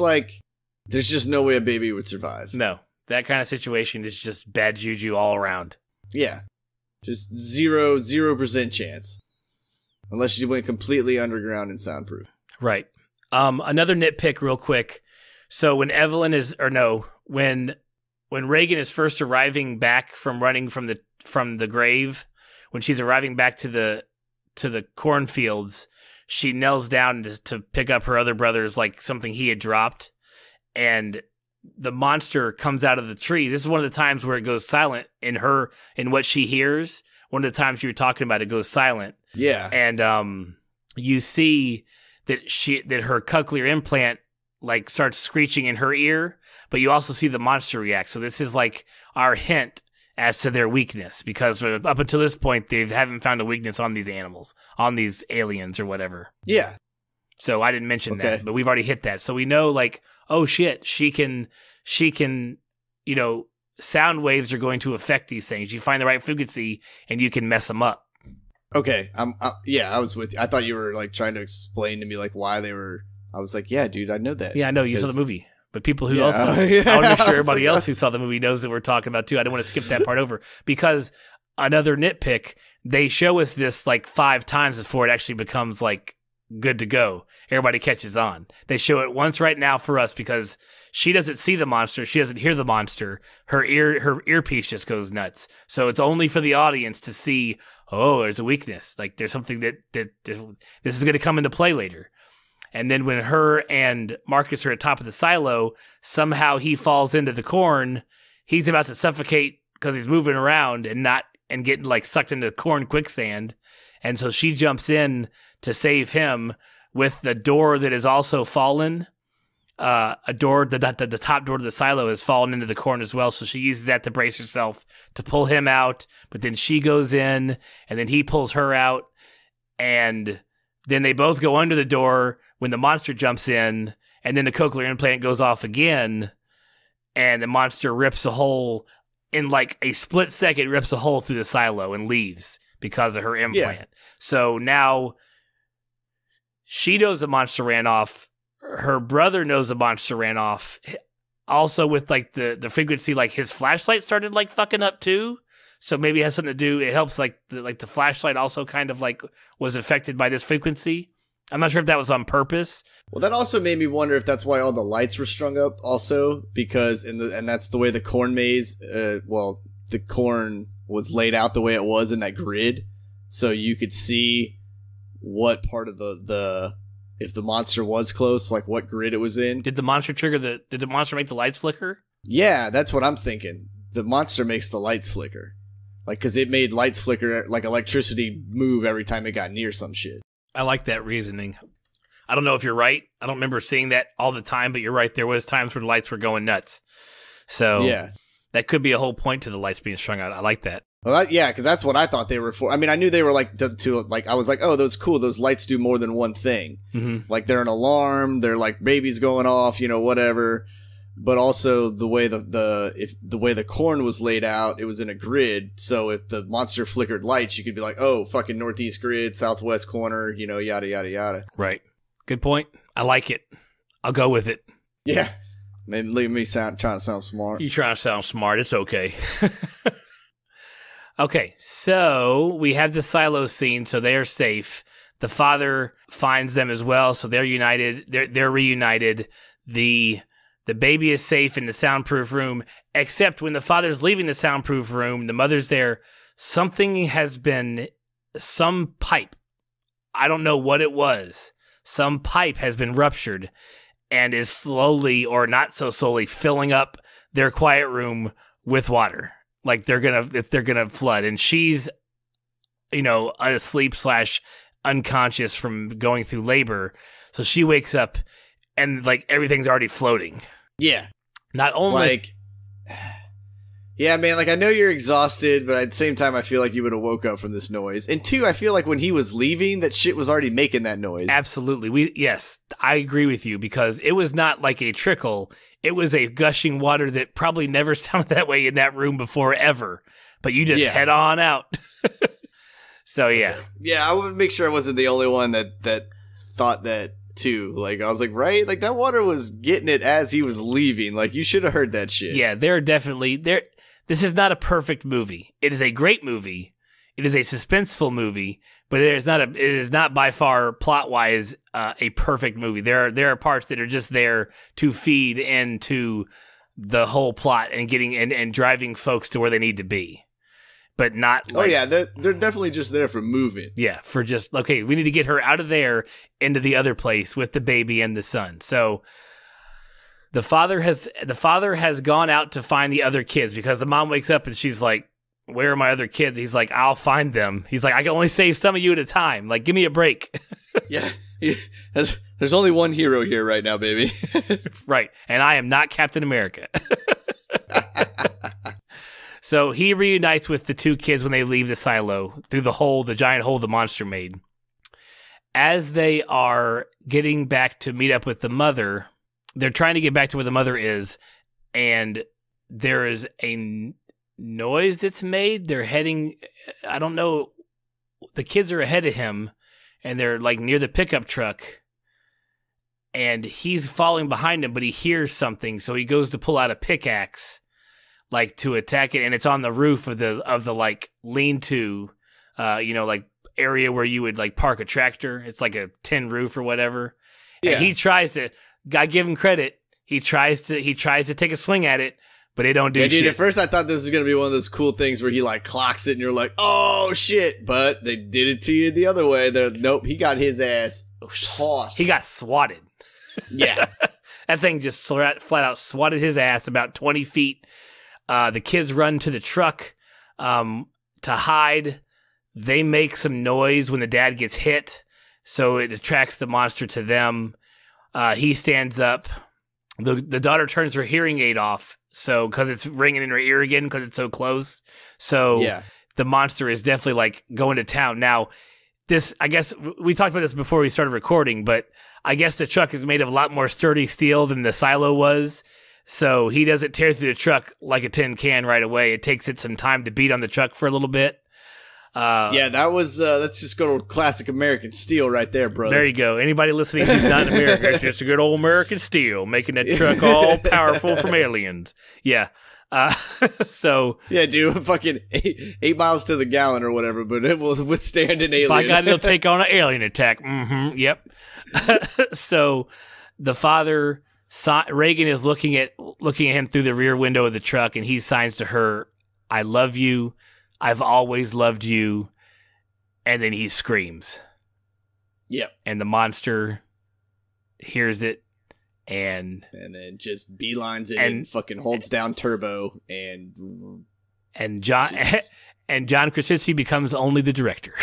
there's just no way a baby would survive. No. That kind of situation is just bad juju all around. Yeah. Just 0% chance. Unless you went completely underground and soundproof. Right. Another nitpick real quick. So when when Reagan is first arriving back from running from the grave, when she's arriving back to the cornfields, she knelt down to pick up her other brother's something he had dropped, and the monster comes out of the trees. This is one of the times where it goes silent in what she hears. One of the times you were talking about, it goes silent. Yeah. And you see that her cochlear implant starts screeching in her ear, but you also see the monster react. So this is our hint as to their weakness, because up until this point they haven't found a weakness on these animals, on these aliens or whatever. Yeah. So I didn't mention that, but we've already hit that. So we know oh shit, she can, sound waves are going to affect these things. You find the right frequency and you can mess them up. Okay. I was with you. I thought you were trying to explain to me why they were. I was like, yeah, dude, I know that. Yeah, I know you saw the movie, but people who also, I want to make sure everybody else who saw the movie knows that we're talking about too. I don't want to skip that part over, because another nitpick, they show us this 5 times before it actually becomes good to go. everybody catches on. They show it once right now for us because she doesn't see the monster. She doesn't hear the monster. Her earpiece just goes nuts. So it's only for the audience to see, oh, there's a weakness. Like there's something that this is going to come into play later. And then when her and Marcus are at the top of the silo, somehow he falls into the corn. He's about to suffocate because he's moving around and getting like sucked into corn quicksand. And so she jumps in to save him with the door that is also fallen. A door, the top door to the silo has fallen into the corn as well. So she uses that to brace herself to pull him out. But then she goes in and then he pulls her out. And then they both go under the door when the monster jumps in. And then the cochlear implant goes off again. And the monster rips a hole in like a split second, rips a hole through the silo and leaves because of her implant. Yeah. So now she knows the monster ran off. Her brother knows the monster ran off. Also with like the frequency, like his flashlight started like fucking up too. So maybe it has something to do. It helps like the flashlight also kind of like was affected by this frequency. I'm not sure if that was on purpose. Well, that also made me wonder if that's why all the lights were strung up also, because and that's the way the corn maze, the corn was laid out the way it was in that grid. So you could see what part of the if the monster was close, like what grid it was in. Did the monster did the monster make the lights flicker? Yeah, that's what I'm thinking. The monster makes the lights flicker. Like, cause it made lights flicker, like electricity move every time it got near some shit. I like that reasoning. I don't know if you're right. I don't remember seeing that all the time, but you're right. There was times where the lights were going nuts. So yeah, that could be a whole point to the lights being strung out. I like that. Well, yeah, because that's what I thought they were for. I mean, I knew they were like to like. I was like, oh, those cool. Those lights do more than one thing. Mm-hmm. Like they're an alarm. They're like babies going off. Whatever. But also the way the way the corn was laid out, it was in a grid. So if the monster flickered lights, you could be like, oh, fucking northeast grid, southwest corner, yada yada yada. Right. Good point. I like it. I'll go with it. Yeah. Maybe leave me trying to sound smart. You trying to sound smart? It's okay. Okay, so we have the silo scene, so they are safe. The father finds them as well, so they're united. They're reunited. The baby is safe in the soundproof room, except when the father's leaving the soundproof room, the mother's there. Some pipe. I don't know what it was. Some pipe has been ruptured and is slowly, or not so slowly, filling up their quiet room with water. Like they're gonna flood, and she's, asleep / unconscious from going through labor. So she wakes up, and like everything's already floating. Yeah. Not only yeah, man, like I know you're exhausted, but at the same time I feel like you would have woke up from this noise. And two, I feel like when he was leaving, that shit was already making that noise. Absolutely. Yes, I agree with you, because it was not like a trickle. It was a gushing water that probably never sounded that way in that room before ever. But you just head on out. So yeah. Okay. Yeah, I would make sure I wasn't the only one that thought that too. Like I was like, right? Like that water was getting it as he was leaving. Like you should have heard that shit. Yeah, they're definitely there. This is not a perfect movie. It is a great movie. It is a suspenseful movie, but it is not by far plot wise a perfect movie. There are parts that are just there to feed into the whole plot and getting and driving folks to where they need to be. But not like, oh yeah, they're definitely just there for moving. Yeah, for just okay, we need to get her out of there into the other place with the baby and the son. So the father has gone out to find the other kids, because the mom wakes up and she's like, "Where are my other kids?" He's like, "I'll find them." He's like, "I can only save some of you at a time. Like, give me a break." Yeah. There's only one hero here right now, baby. Right, and I am not Captain America. So he reunites with the two kids when they leave the silo through the giant hole the monster made. As they are getting back to meet up with the mother, they're trying to get back to where the mother is, and there is a noise that's made. They're heading, I don't know, the kids are ahead of him, and they're like near the pickup truck, and he's following behind him, but he hears something, so he goes to pull out a pickaxe, like to attack it, and it's on the roof of the like lean-to, like area where you would like park a tractor. It's like a tin roof or whatever, And he tries to. Gotta give him credit. He tries to take a swing at it, but they don't do shit. Dude, at first I thought this was gonna be one of those cool things where he like clocks it, and you're like, oh shit! But they did it to you the other way. Nope, he got his ass tossed. He got swatted. Yeah, that thing just flat out swatted his ass about 20 feet. The kids run to the truck to hide. They make some noise when the dad gets hit, so it attracts the monster to them. He stands up. The daughter turns her hearing aid off, so because it's ringing in her ear again because it's so close. So the monster is definitely like going to town. Now, this, I guess we talked about this before we started recording, but I guess the truck is made of a lot more sturdy steel than the silo was. So he doesn't tear through the truck like a tin can right away. It takes it some time to beat on the truck for a little bit. That was that's just good old classic American steel right there, brother. There you go. Anybody listening who's not in America, it's just a good old American steel, making that truck all powerful from aliens. Yeah. So yeah, dude, fucking 8 miles to the gallon or whatever, but it will withstand an alien. By God, it'll take on an alien attack. Mm-hmm. Yep. So the father, Reagan, is looking at him through the rear window of the truck, and he signs to her, "I love you. I've always loved you," and then he screams. Yep. And the monster hears it and then just beelines it and fucking holds down turbo and John Krasinski becomes only the director.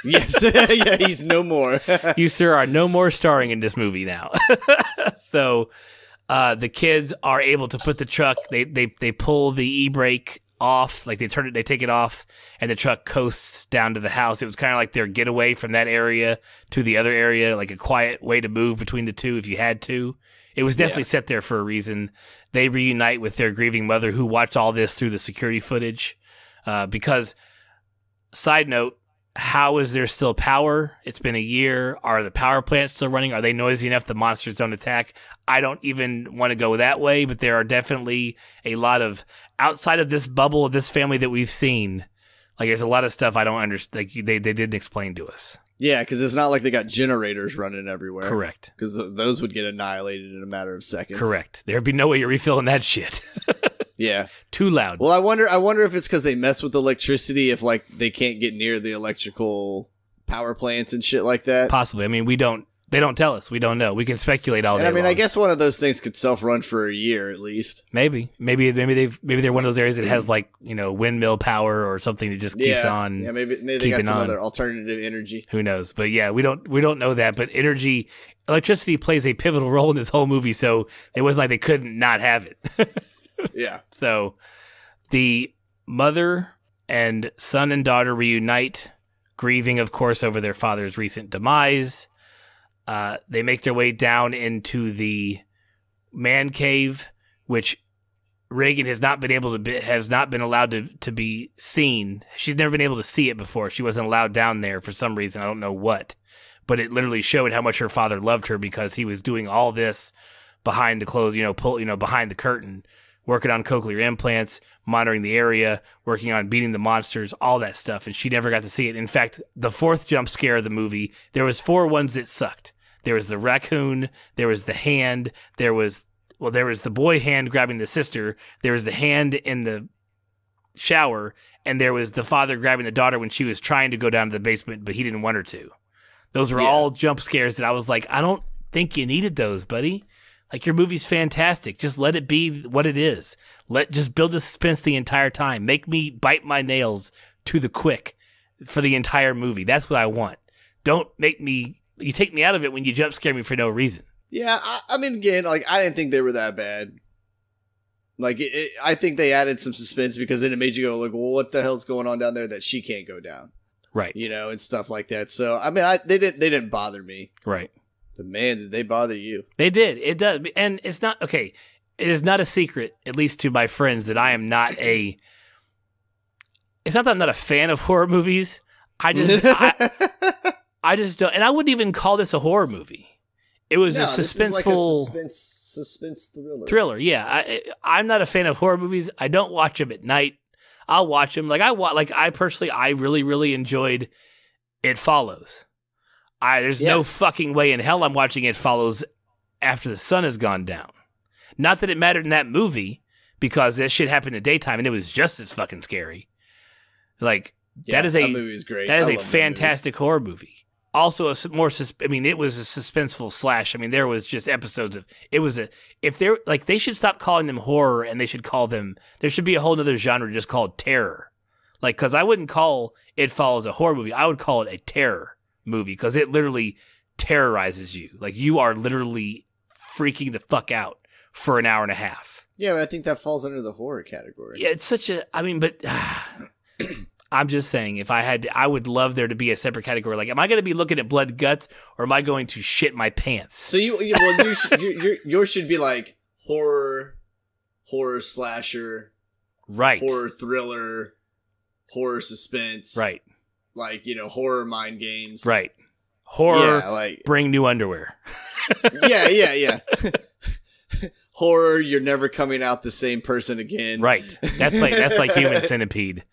Yes. Yeah, he's no more. You, sir, are no more starring in this movie now. So the kids are able to put the truck, they pull the e-brake off, like they take it off, and the truck coasts down to the house. It was kind of like their getaway from that area to the other area, like a quiet way to move between the two if you had to. It was definitely set there for a reason. They reunite with their grieving mother, who watched all this through the security footage. Because, side note, how is there still power? It's been a year. Are the power plants still running? Are they noisy enough the monsters don't attack? I don't even want to go that way, but there are definitely a lot of, outside of this bubble of this family that we've seen, like there's a lot of stuff I don't understand. Like they didn't explain to us. Yeah, because it's not like they got generators running everywhere. Correct. Because those would get annihilated in a matter of seconds. Correct. There'd be no way you're refilling that shit. Yeah. Too loud. Well, I wonder if it's because they mess with electricity, if like they can't get near the electrical power plants and shit like that. Possibly. I mean, they don't tell us. We don't know. We can speculate all day. And I mean, long. I guess one of those things could self-run for a year at least. Maybe they're one of those areas that has like, windmill power or something that just keeps on. Yeah, maybe they got some other alternative energy. Who knows? But yeah, we don't know that. But electricity plays a pivotal role in this whole movie, so it wasn't like they couldn't not have it. Yeah. So the mother and son and daughter reunite, grieving, of course, over their father's recent demise. They make their way down into the man cave, which Reagan has not been allowed to be seen. She's never been able to see it before. She wasn't allowed down there for some reason. I don't know what, but it literally showed how much her father loved her because he was doing all this behind the clothes, behind the curtain, working on cochlear implants, monitoring the area, working on beating the monsters, all that stuff, and she never got to see it. In fact, the fourth jump scare of the movie, there was 4 ones that sucked. There was the raccoon, there was the hand, there was the boy hand grabbing the sister, there was the hand in the shower, and there was the father grabbing the daughter when she was trying to go down to the basement, but he didn't want her to. Those were all jump scares that I was like, I don't think you needed those, buddy. Like, your movie's fantastic. Just let it be what it is. Just build the suspense the entire time. Make me bite my nails to the quick for the entire movie. That's what I want. Don't you take me out of it when you jump scare me for no reason. Yeah, I mean, again, like, I didn't think they were that bad. Like, I think they added some suspense because then it made you go, like, well, what the hell's going on down there that she can't go down? Right. And stuff like that. So, I mean, they didn't bother me. Right. But man, did they bother you? They did. It does. And it's not, okay, it is not a secret, at least to my friends, that I am not it's not that I'm not a fan of horror movies. I just don't, and I wouldn't even call this a horror movie. It was a suspenseful, like a suspense thriller. Yeah, I'm not a fan of horror movies. I don't watch them at night. I'll watch them. I really, really enjoyed It Follows. There's no fucking way in hell I'm watching It Follows after the sun has gone down. Not that it mattered in that movie, because that shit happened in the daytime and it was just as fucking scary. Like, that movie's great. That is a fantastic horror movie. Also, it was a suspenseful slash. I mean, there was just episodes of they should stop calling them horror and they should call them. There should be a whole other genre just called terror. Like, because I wouldn't call It Follows a horror movie. I would call it a terror movie because it literally terrorizes you. Like, you are literally freaking the fuck out for an hour and a half. Yeah, but I think that falls under the horror category. Yeah, it's such a. I mean, but. I'm just saying, if I had, I would love there to be a separate category. Like, am I going to be looking at blood guts, or am I going to shit my pants? So yours should be like horror slasher, right? Horror thriller, horror suspense, right? Like, horror mind games, right? Horror, bring new underwear. yeah. Horror, you're never coming out the same person again. Right. That's like Human Centipede.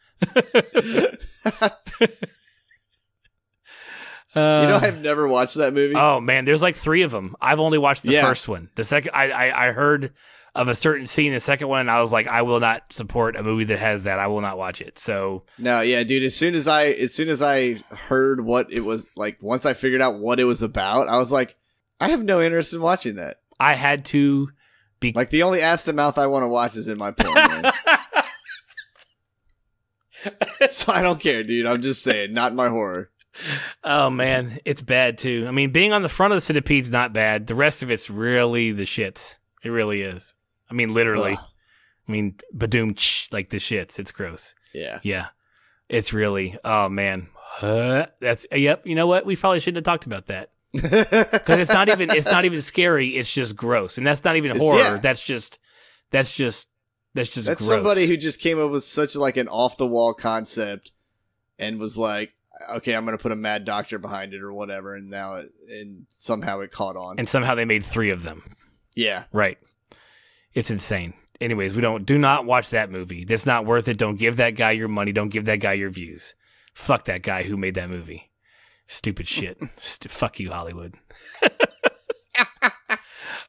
I've never watched that movie. Oh man, there's like 3 of them. I've only watched the first one. The second, I heard of a certain scene in the second one, and I was like, I will not support a movie that has that. I will not watch it. So no, yeah, dude. As soon as I heard what it was like, once I figured out what it was about, I was like, I have no interest in watching that. I had to be like, the only ass to mouth I want to watch is in my porn. Man. So I don't care, dude. I'm just saying, not my horror. Oh man, it's bad too. I mean, being on the front of the centipede's not bad. The rest of it's really the shits. It really is. I mean, literally. Ugh. I mean, badoom, like the shits. It's gross. Yeah. It's really. Oh man, that's yep. You know what? We probably shouldn't have talked about that because it's not even scary. It's just gross, and that's not even horror. Yeah. That's just gross. Somebody who just came up with such like an off the wall concept and was like, okay, I'm going to put a mad doctor behind it or whatever. And somehow it caught on. And somehow they made 3 of them. Yeah. Right. It's insane. Anyways, do not watch that movie. That's not worth it. Don't give that guy your money. Don't give that guy your views. Fuck that guy who made that movie. Stupid shit. Fuck you, Hollywood.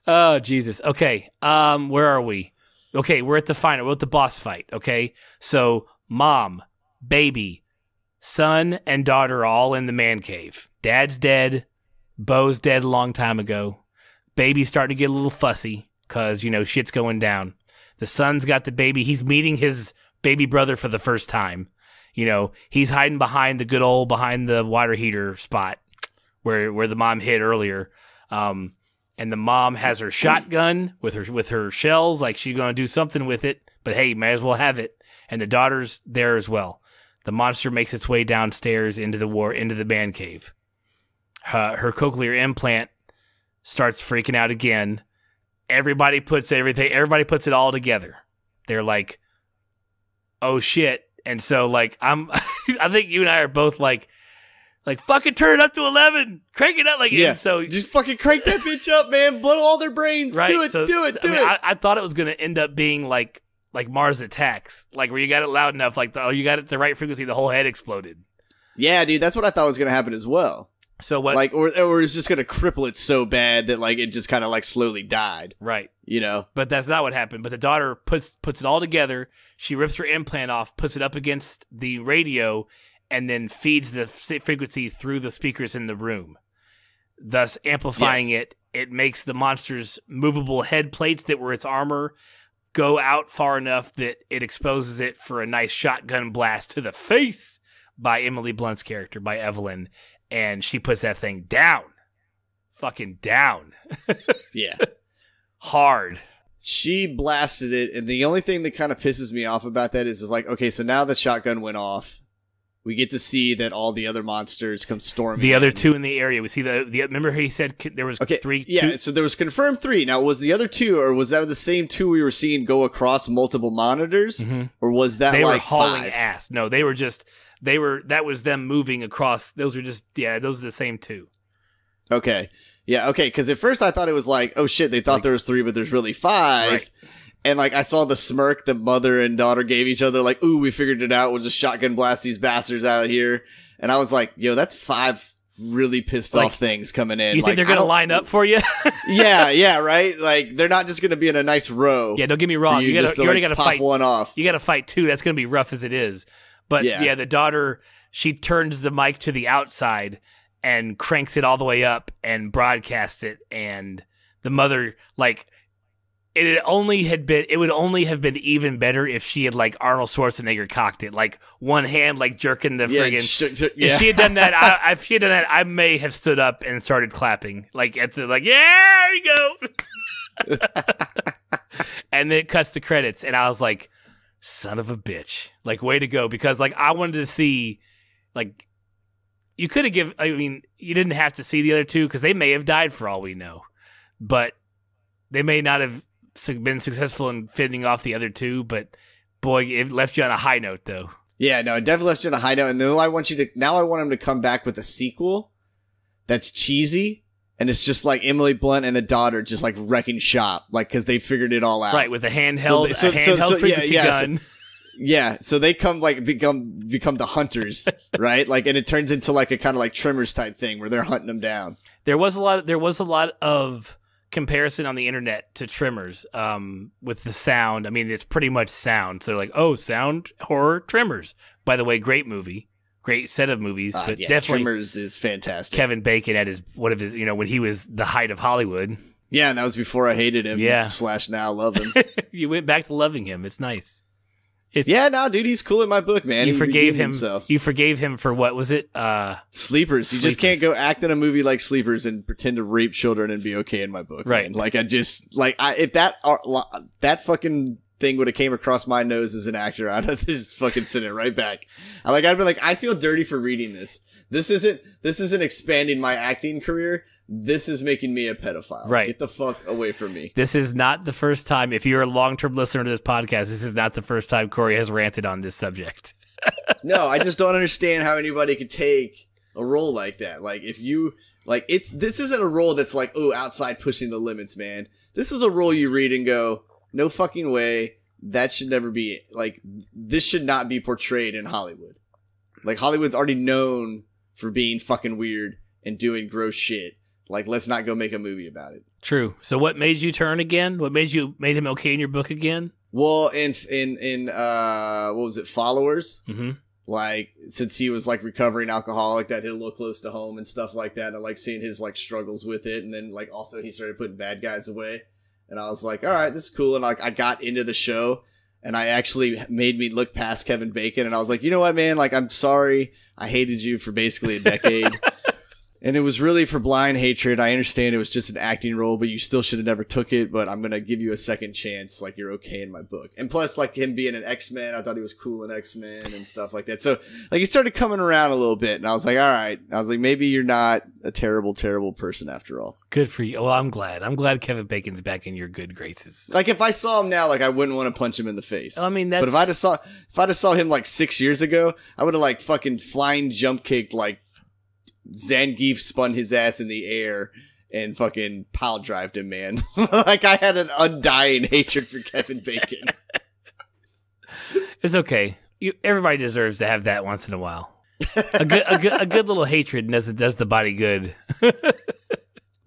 Oh, Jesus. Okay. Where are we? Okay, we're at the final. We're at the boss fight, okay? So, mom, baby, son, and daughter are all in the man cave. Dad's dead. Bo's dead a long time ago. Baby's starting to get a little fussy because, shit's going down. The son's got the baby. He's meeting his baby brother for the first time. He's hiding behind the water heater spot where the mom hid earlier. And the mom has her shotgun with her shells, like she's going to do something with it. But hey, might as well have it. And the daughter's there as well. The monster makes its way downstairs into the man cave. Her cochlear implant starts freaking out again. Everybody puts it all together. They're like, oh shit. And so like I think you and I are both like fucking turn it up to 11, crank it up like yeah. So just fucking crank that bitch up, man. Blow all their brains. Right? Do it. I thought it was gonna end up being like Mars Attacks, like where you got it loud enough, like you got it at the right frequency, the whole head exploded. Yeah, dude, that's what I thought was gonna happen as well. So what? Like, or it's just gonna cripple it so bad that like it just kind of like slowly died. Right. But that's not what happened. But the daughter puts it all together. She rips her implant off, puts it up against the radio, and then feeds the frequency through the speakers in the room, thus amplifying it. It makes the monster's movable head plates that were its armor go out far enough that it exposes it for a nice shotgun blast to the face by Emily Blunt's character, by Evelyn, and she puts that thing down. Fucking down. Yeah. Hard. She blasted it, and the only thing that kind of pisses me off about that is like, okay, so now the shotgun went off. We get to see that all the other monsters come storming. The other 2 in the area. We see the remember he said there was 3? Yeah, 2? So there was confirmed 3. Now, was the other 2, or was that the same 2 we were seeing go across multiple monitors? Mm-hmm. Or was that they like were hauling 5? Ass. No, that was them moving across. Those are the same 2. Okay. Yeah, okay, because at first I thought it was like, oh shit, they thought there was 3, but there's really 5. Right. And like I saw the smirk the mother and daughter gave each other, like, ooh, we figured it out. We'll just shotgun blast these bastards out of here. And I was like, yo, that's five really pissed off things coming in. You think they're going to line up for you? yeah, right? Like, they're not just going to be in a nice row. Yeah, don't get me wrong. You already got to fight one off. You got to fight two. That's going to be rough as it is. But yeah, the daughter, she turns the mic to the outside and cranks it all the way up and broadcasts it. And the mother, like, it would only have been even better if she had, like, Arnold Schwarzenegger cocked it, like one hand, like jerking the friggin'. If she had done that, I may have stood up and started clapping, like yeah, there you go. And then it cuts to credits, and I was like, son of a bitch, like, way to go, because, like, I wanted to see, like, you didn't have to see the other two because they may have died for all we know, but they may not have been successful in fending off the other two, but boy, it left you on a high note, though. Yeah, no, it definitely left you on a high note. And then I want him to come back with a sequel that's cheesy, and it's just like Emily Blunt and the daughter just like wrecking shop, like, because they figured it all out, right? With a handheld, frequency gun. So they become the hunters, right? Like, and it turns into like a kind of like Tremors type thing where they're hunting them down. There was a lot of comparison on the internet to Tremors, with the sound. I mean, it's pretty much sound. So they're like, oh, sound horror Tremors. By the way, great movie, great set of movies. But definitely Tremors is fantastic. Kevin Bacon at one of his, when he was the height of Hollywood. Yeah, and that was before I hated him. Yeah. / now love him. You went back to loving him. It's nice. Dude, he's cool in my book, man. You forgave him. You forgave him for what was it? Sleepers. You just can't go act in a movie like Sleepers and pretend to rape children and be okay in my book, right? Man. Like, if that fucking thing would have came across my nose as an actor, I'd have just fucking sent it right back. I'd be like, I feel dirty for reading this. This isn't expanding my acting career. This is making me a pedophile. Right. Get the fuck away from me. This is not the first time, if you're a long-term listener to this podcast, this is not the first time Corey has ranted on this subject. No, I just don't understand how anybody could take a role like that. Like, if you, like, this isn't a role that's like, oh, outside pushing the limits, man. This is a role you read and go, no fucking way. That should never be, like, this should not be portrayed in Hollywood. Like, Hollywood's already known for being fucking weird and doing gross shit. Like, let's not go make a movie about it. True. So what made you turn again? What made him okay in your book again? Well, in what was it, Followers? Mm-hmm. Like, since he was like recovering alcoholic, that hit a little close to home and stuff like that. And I like seeing his like struggles with it. And then like also he started putting bad guys away. And I was like, all right, this is cool. And like I got into the show. And I actually made me look past Kevin Bacon. And I was like, you know what, man? Like, I'm sorry. I hated you for basically a decade. And it was really for blind hatred. I understand it was just an acting role, but you still should have never took it. But I'm going to give you a second chance. Like, you're okay in my book. And plus, like, him being an X-Men, I thought he was cool in X-Men and stuff like that. So, like, he started coming around a little bit. And I was like, all right. I was like, maybe you're not a terrible, terrible person after all. Good for you. Well, I'm glad. I'm glad Kevin Bacon's back in your good graces. Like, if I saw him now, like, I wouldn't want to punch him in the face. I mean, that's... But if I'd have saw him, like, 6 years ago, I would have, like, fucking flying jump kicked, like, Zangief spun his ass in the air and fucking pile drived him, man. Like, I had an undying hatred for Kevin Bacon. It's okay. Everybody deserves to have that once in a while. A good little hatred does the body good.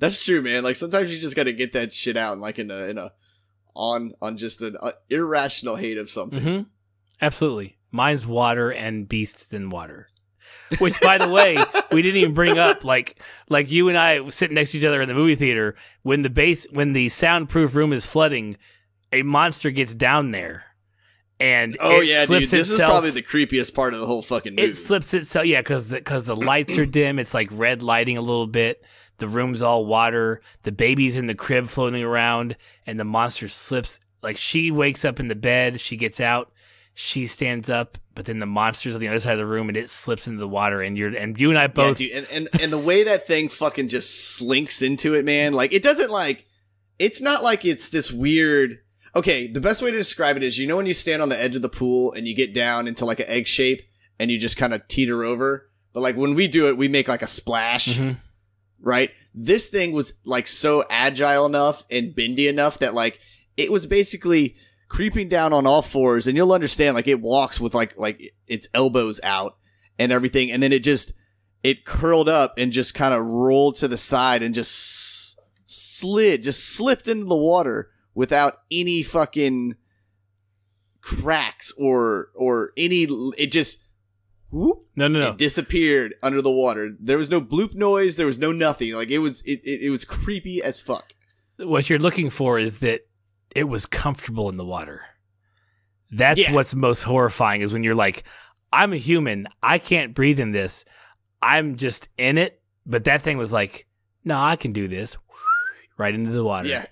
That's true, man. Like, sometimes you just got to get that shit out, like on just an irrational hate of something. Mm-hmm. Absolutely. Mine's water and beasts in water. Which, by the way, we didn't even bring up, like you and I sitting next to each other in the movie theater, when the soundproof room is flooding, a monster gets down there. And slips this is probably the creepiest part of the whole fucking movie. It slips itself, because the lights are dim. It's like red lighting a little bit. The room's all water. The baby's in the crib floating around, and the monster slips. Like, she wakes up in the bed, she gets out, she stands up, but then the monster's on the other side of the room, and it slips into the water, and you and I both... Yeah, dude, and the way that thing fucking just slinks into it, man, like, it doesn't, like... It's not like it's this weird... Okay, the best way to describe it is, you know when you stand on the edge of the pool, and you get down into, like, an egg shape, and you just kind of teeter over? But, like, when we do it, we make, like, a splash, mm-hmm. Right? This thing was, like, so agile enough and bendy enough that, like, it was basically... creeping down on all fours, and you'll understand, like, it walks with like its elbows out and everything, and then it it curled up and just kind of rolled to the side and just slipped into the water without any fucking cracks or any. It just whoop, no. It disappeared under the water. There was no bloop noise. There was no nothing. Like it was creepy as fuck. What you're looking for is that it was comfortable in the water. That's what's most horrifying, is when you're like, I'm a human. I can't breathe in this. I'm just in it. But that thing was like, no, I can do this. Right into the water. Yeah.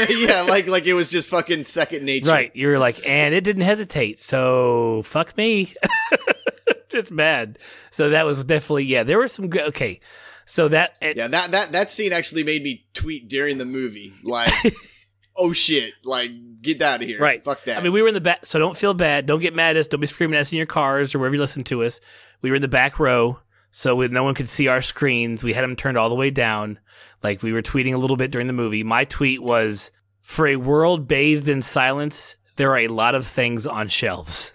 Yeah, like it was just fucking second nature. Right. You're like, and it didn't hesitate. So fuck me. It's bad. So that was definitely, there were some good, okay. So that. That scene actually made me tweet during the movie. Like, oh shit, like, get out of here. Right. Fuck that. I mean, we were in the back, so don't feel bad. Don't get mad at us. Don't be screaming at us in your cars or wherever you listen to us. We were in the back row, so no one could see our screens. We had them turned all the way down. Like, we were tweeting a little bit during the movie. My tweet was, for a world bathed in silence, there are a lot of things on shelves.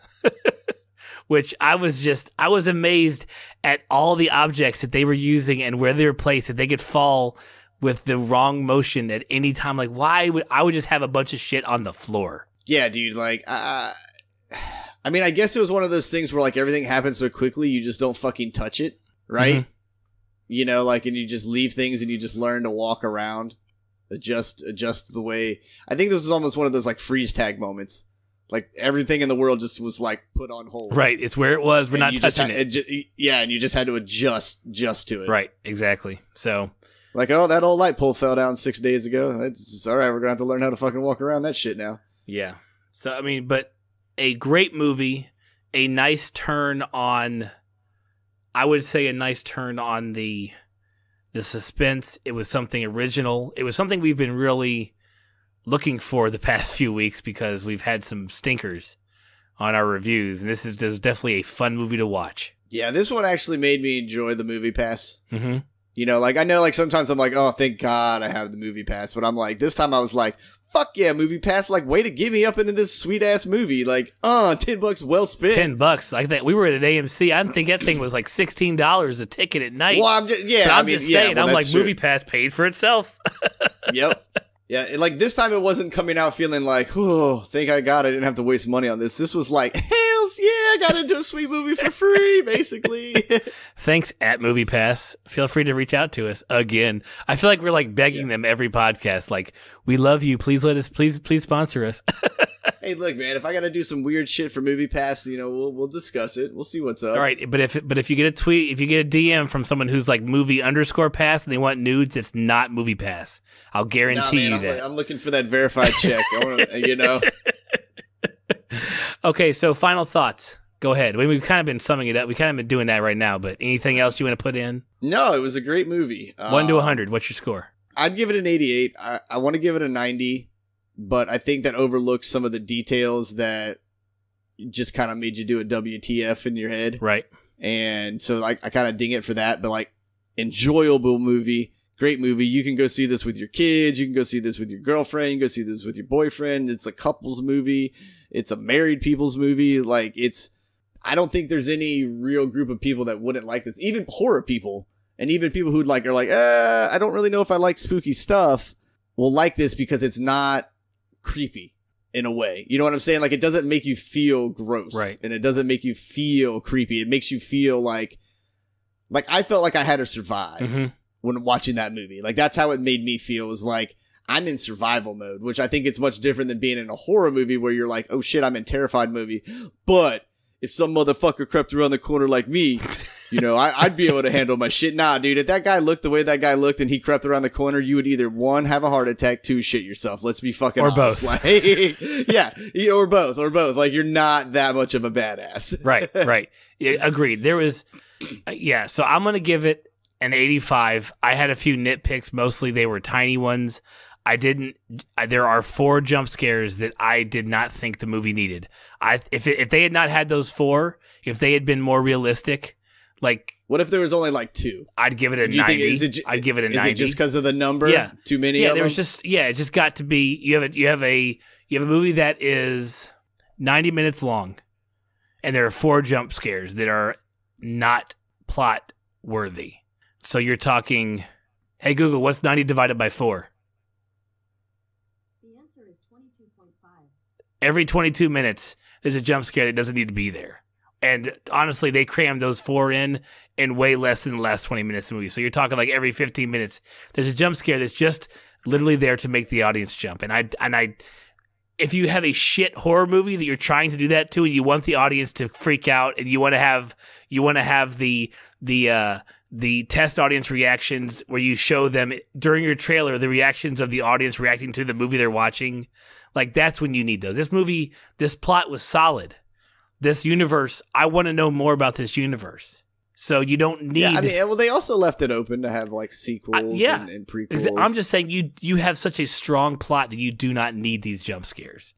Which I was amazed at all the objects that they were using and where they were placed, that they could fall with the wrong motion at any time. Like, I would just have a bunch of shit on the floor. Yeah, dude. Like, I mean, I guess it was one of those things where like everything happens so quickly, you just don't fucking touch it, right? Mm-hmm. You know, like, and you just leave things and you just learn to walk around, adjust the way. I think this was almost one of those like freeze tag moments. Like everything in the world just was like put on hold. Right. It's where it was. We're not touching it. And you just had to adjust to it. Right. Exactly. So. Like, oh, that old light pole fell down 6 days ago. It's just, all right, we're going to have to learn how to fucking walk around that shit now. Yeah. So, I mean, but a great movie, a nice turn on, I would say a nice turn on the suspense. It was something original. It was something we've been really looking for the past few weeks because we've had some stinkers on our reviews. And this is definitely a fun movie to watch. Yeah, this one actually made me enjoy the Movie Pass. Mm-hmm. You know, like, I know, like, sometimes I'm like, oh, thank God I have the Movie Pass. But I'm like, this time I was like, fuck yeah, Movie Pass. Like, way to get me up into this sweet-ass movie. Like, $10 well spent. $10. Like that. We were at an AMC. I think that thing was like $16 a ticket at night. Well, I'm just saying. Well, I'm like, true. Movie Pass paid for itself. Yep. Yeah, and like this time it wasn't coming out feeling like, oh, thank God I didn't have to waste money on this. This was like, hells yeah, I got into a sweet movie for free, basically. Thanks, at Movie Pass. Feel free to reach out to us again. I feel like we're like begging them every podcast. Like, we love you. Please please sponsor us. Hey, look, man, if I got to do some weird shit for Movie Pass, you know, we'll discuss it. We'll see what's up. All right, but if you get a tweet, if you get a DM from someone who's like movie_pass and they want nudes, it's not Movie Pass. I'll guarantee you that. I'm looking for that verified check. I want to, you know. Okay, so final thoughts. Go ahead. We've kind of been summing it up. We kind of been doing that right now, but anything else you want to put in? No, it was a great movie. 1 to 100. What's your score? I'd give it an 88. I want to give it a 90. But I think that overlooks some of the details that just kind of made you do a WTF in your head. Right. And so I kind of ding it for that. But like, enjoyable movie. Great movie. You can go see this with your kids. You can go see this with your girlfriend. You can go see this with your boyfriend. It's a couples movie. It's a married people's movie. Like, I don't think there's any real group of people that wouldn't like this. Even horror people. And even people who are like, I don't really know if I like spooky stuff, will like this because it's not creepy in a way. You know what I'm saying? Like, it doesn't make you feel gross. Right. And it doesn't make you feel creepy. It makes you feel like I felt like I had to survive when watching that movie. Like, that's how it made me feel, was like, I'm in survival mode, which I think it's much different than being in a horror movie where you're like, oh shit, I'm in terrified movie. But if some motherfucker crept around the corner like me, you know, I'd be able to handle my shit. Nah, dude, if that guy looked the way that guy looked and he crept around the corner, you would either, 1, have a heart attack, 2, shit yourself. Let's be fucking honest. Both. Like, yeah, or both. Like, you're not that much of a badass. Right. Yeah, agreed. There was, so I'm going to give it an 85. I had a few nitpicks. Mostly they were tiny ones. There are 4 jump scares that I did not think the movie needed. If they had not had those 4, if they had been more realistic, like, what if there was only like 2? I'd give it a 90. I'd give it a 90. Is it just because of the number? Yeah. Too many of them? There was just, it just got to be, you have a movie that is 90 minutes long, and there are 4 jump scares that are not plot worthy. So you're talking, hey Google, what's 90 divided by 4? The answer is 22.5. Every 22 minutes, there's a jump scare that doesn't need to be there. And honestly, they crammed those 4 in way less than the last 20 minutes of the movie. So you're talking like every 15 minutes, there's a jump scare that's just literally there to make the audience jump. And I, if you have a shit horror movie that you're trying to do that to, and you want the audience to freak out, and you want to have the test audience reactions where you show them during your trailer the reactions of the audience reacting to the movie they're watching, like that's when you need those. This plot was solid. This universe, I want to know more about this universe. So you don't need. Yeah, I mean, well, they also left it open to have like sequels and prequels. I'm just saying you have such a strong plot that you do not need these jump scares.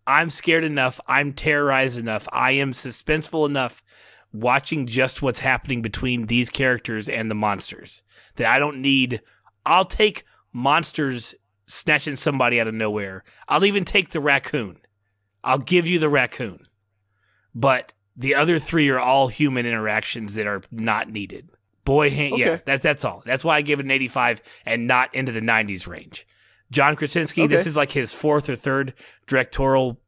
I'm scared enough. I'm terrorized enough. I am suspenseful enough watching just what's happening between these characters and the monsters that I don't need. I'll take monsters snatching somebody out of nowhere. I'll even take the raccoon. I'll give you the raccoon. But the other 3 are all human interactions that are not needed. Yeah, that's all. That's why I give it an 85 and not into the 90s range. John Krasinski, this is like his 4th or 3rd directorial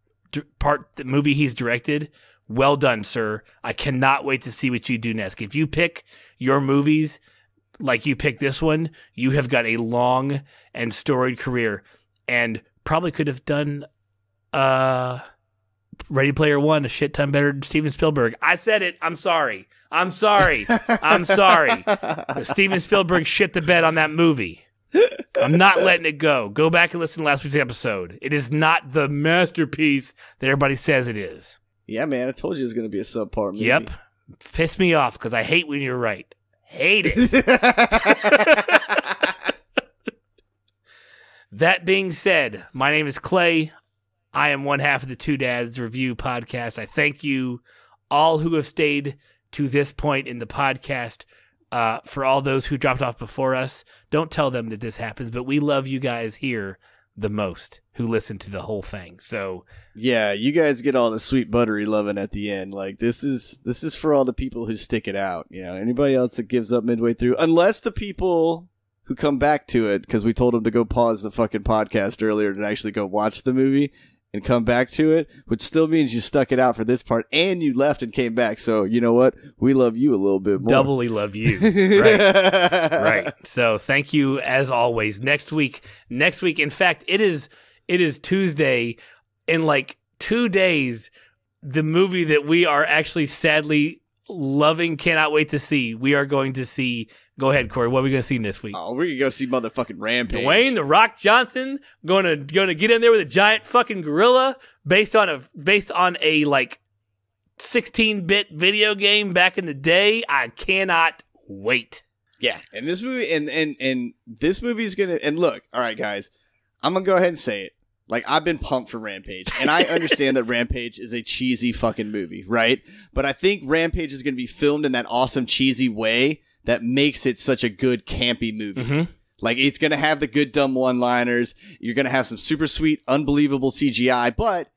movie he's directed. Well done, sir. I cannot wait to see what you do next. If you pick your movies like you pick this one, you have got a long and storied career, and probably could have done Ready Player One a shit ton better than Steven Spielberg. I said it. I'm sorry. Steven Spielberg shit the bed on that movie. I'm not letting it go. Go back and listen to last week's episode. It is not the masterpiece that everybody says it is. Yeah, man. I told you it was going to be a subpar movie. Yep. Piss me off because I hate when you're right. Hate it. That being said, my name is Clay. I am one half of the Two Dads Review podcast. I thank you all who have stayed to this point in the podcast. For all those who dropped off before us, don't tell them that this happens, but we love you guys here the most who listen to the whole thing. So yeah, you guys get all the sweet buttery loving at the end. Like this is for all the people who stick it out. You know, anybody else that gives up midway through, unless the people who come back to it because we told them to go pause the fucking podcast earlier and actually go watch the movie and come back to it, which still means you stuck it out for this part and you left and came back. So you know what? We love you a little bit more. Doubly love you. Right. So thank you as always. Next week, in fact, it is Tuesday. In like 2 days, the movie that we are actually sadly loving, cannot wait to see. We are going to see. Go ahead, Corey. What are we going to see this week? Oh, we're going to go see motherfucking Rampage. Dwayne "The Rock" Johnson going to get in there with a giant fucking gorilla based on a like 16-bit video game back in the day. I cannot wait. Yeah, and this movie and this movie is going to, and look, all right guys, I'm going to go ahead and say it. Like, I've been pumped for Rampage, and I understand that Rampage is a cheesy fucking movie, right? But I think Rampage is going to be filmed in that awesome cheesy way that makes it such a good campy movie. Mm-hmm. Like, it's going to have the good dumb one-liners. You're going to have some super sweet, unbelievable CGI, but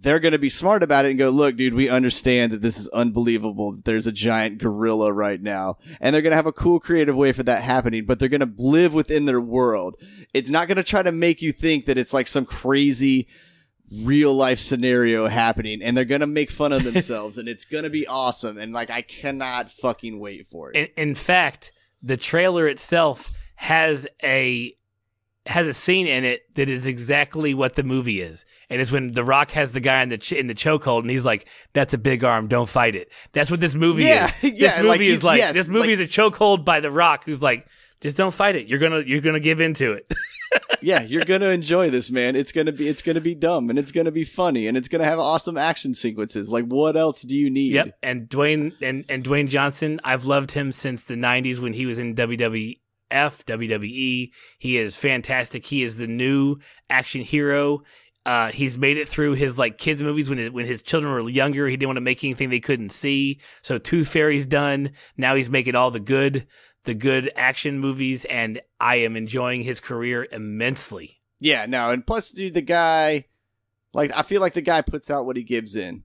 they're going to be smart about it and go, look, dude, we understand that this is unbelievable, that there's a giant gorilla right now. And they're going to have a cool creative way for that happening, but they're going to live within their world. It's not going to try to make you think that it's like some crazy real life scenario happening, and they're going to make fun of themselves, and it's going to be awesome. And like, I cannot fucking wait for it. In fact, the trailer itself has a scene in it that is exactly what the movie is. And it's when The Rock has the guy in the chokehold and he's like, that's a big arm, don't fight it. That's what this movie is. This movie is like, this movie is a chokehold by The Rock who's like, just don't fight it. You're gonna give into it. Yeah, you're gonna enjoy this, man. It's gonna be dumb, and it's gonna be funny, and it's gonna have awesome action sequences. Like, what else do you need? Yep. And Dwayne Johnson, I've loved him since the 90s when he was in WWE. He is fantastic. He is the new action hero. He's made it through his like kids movies when his children were younger. He didn't want to make anything they couldn't see. So Tooth Fairy's done. Now he's making all the good action movies, and I am enjoying his career immensely. Yeah, no, and plus, dude, the guy, like, I feel like the guy puts out what he gives in.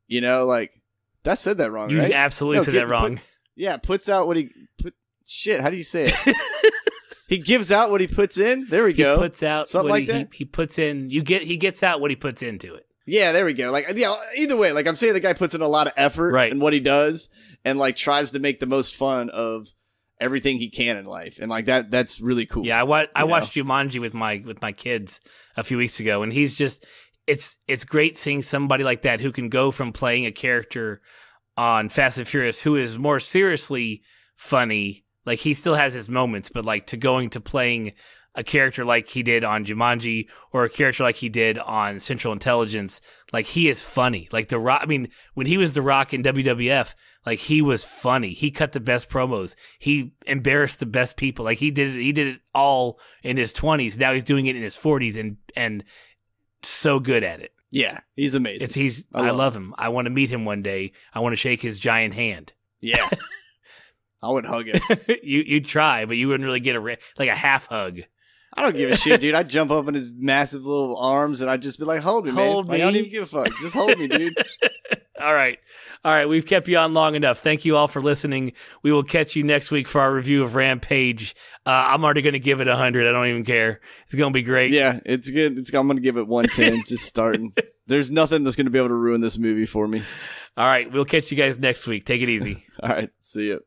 You know, like, that said that wrong, you right? Absolutely said that wrong. Yeah, puts out what he put. Shit, how do you say it? He gives out what he puts in. There we go. He puts out something like that. He puts in. He gets out what he puts into it. Yeah, there we go. Like, yeah, either way, like I'm saying, the guy puts in a lot of effort in what he does, and like tries to make the most fun of everything he can in life, and like that's really cool. Yeah, I watched Jumanji with my kids a few weeks ago, and he's just it's great seeing somebody like that who can go from playing a character on Fast and Furious who is more seriously funny. Like, he still has his moments, but like to going to playing a character like he did on Jumanji or a character like he did on Central Intelligence, like he is funny. Like The Rock, I mean, when he was The Rock in WWF, like he was funny. He cut the best promos. He embarrassed the best people. Like he did it all in his 20s. Now he's doing it in his 40s and so good at it. Yeah, he's amazing. I love him. I want to meet him one day. I want to shake his giant hand. Yeah. I would hug him. You'd try, but you wouldn't really get a half hug. I don't give a shit, dude. I'd jump up in his massive little arms and I'd just be like, hold me, man. Like, I don't even give a fuck. Just hold me, dude. All right. We've kept you on long enough. Thank you all for listening. We will catch you next week for our review of Rampage. I'm already going to give it 100. I don't even care. It's going to be great. Yeah, it's good. I'm going to give it 110, just starting. There's nothing that's going to be able to ruin this movie for me. All right. We'll catch you guys next week. Take it easy. All right. See ya.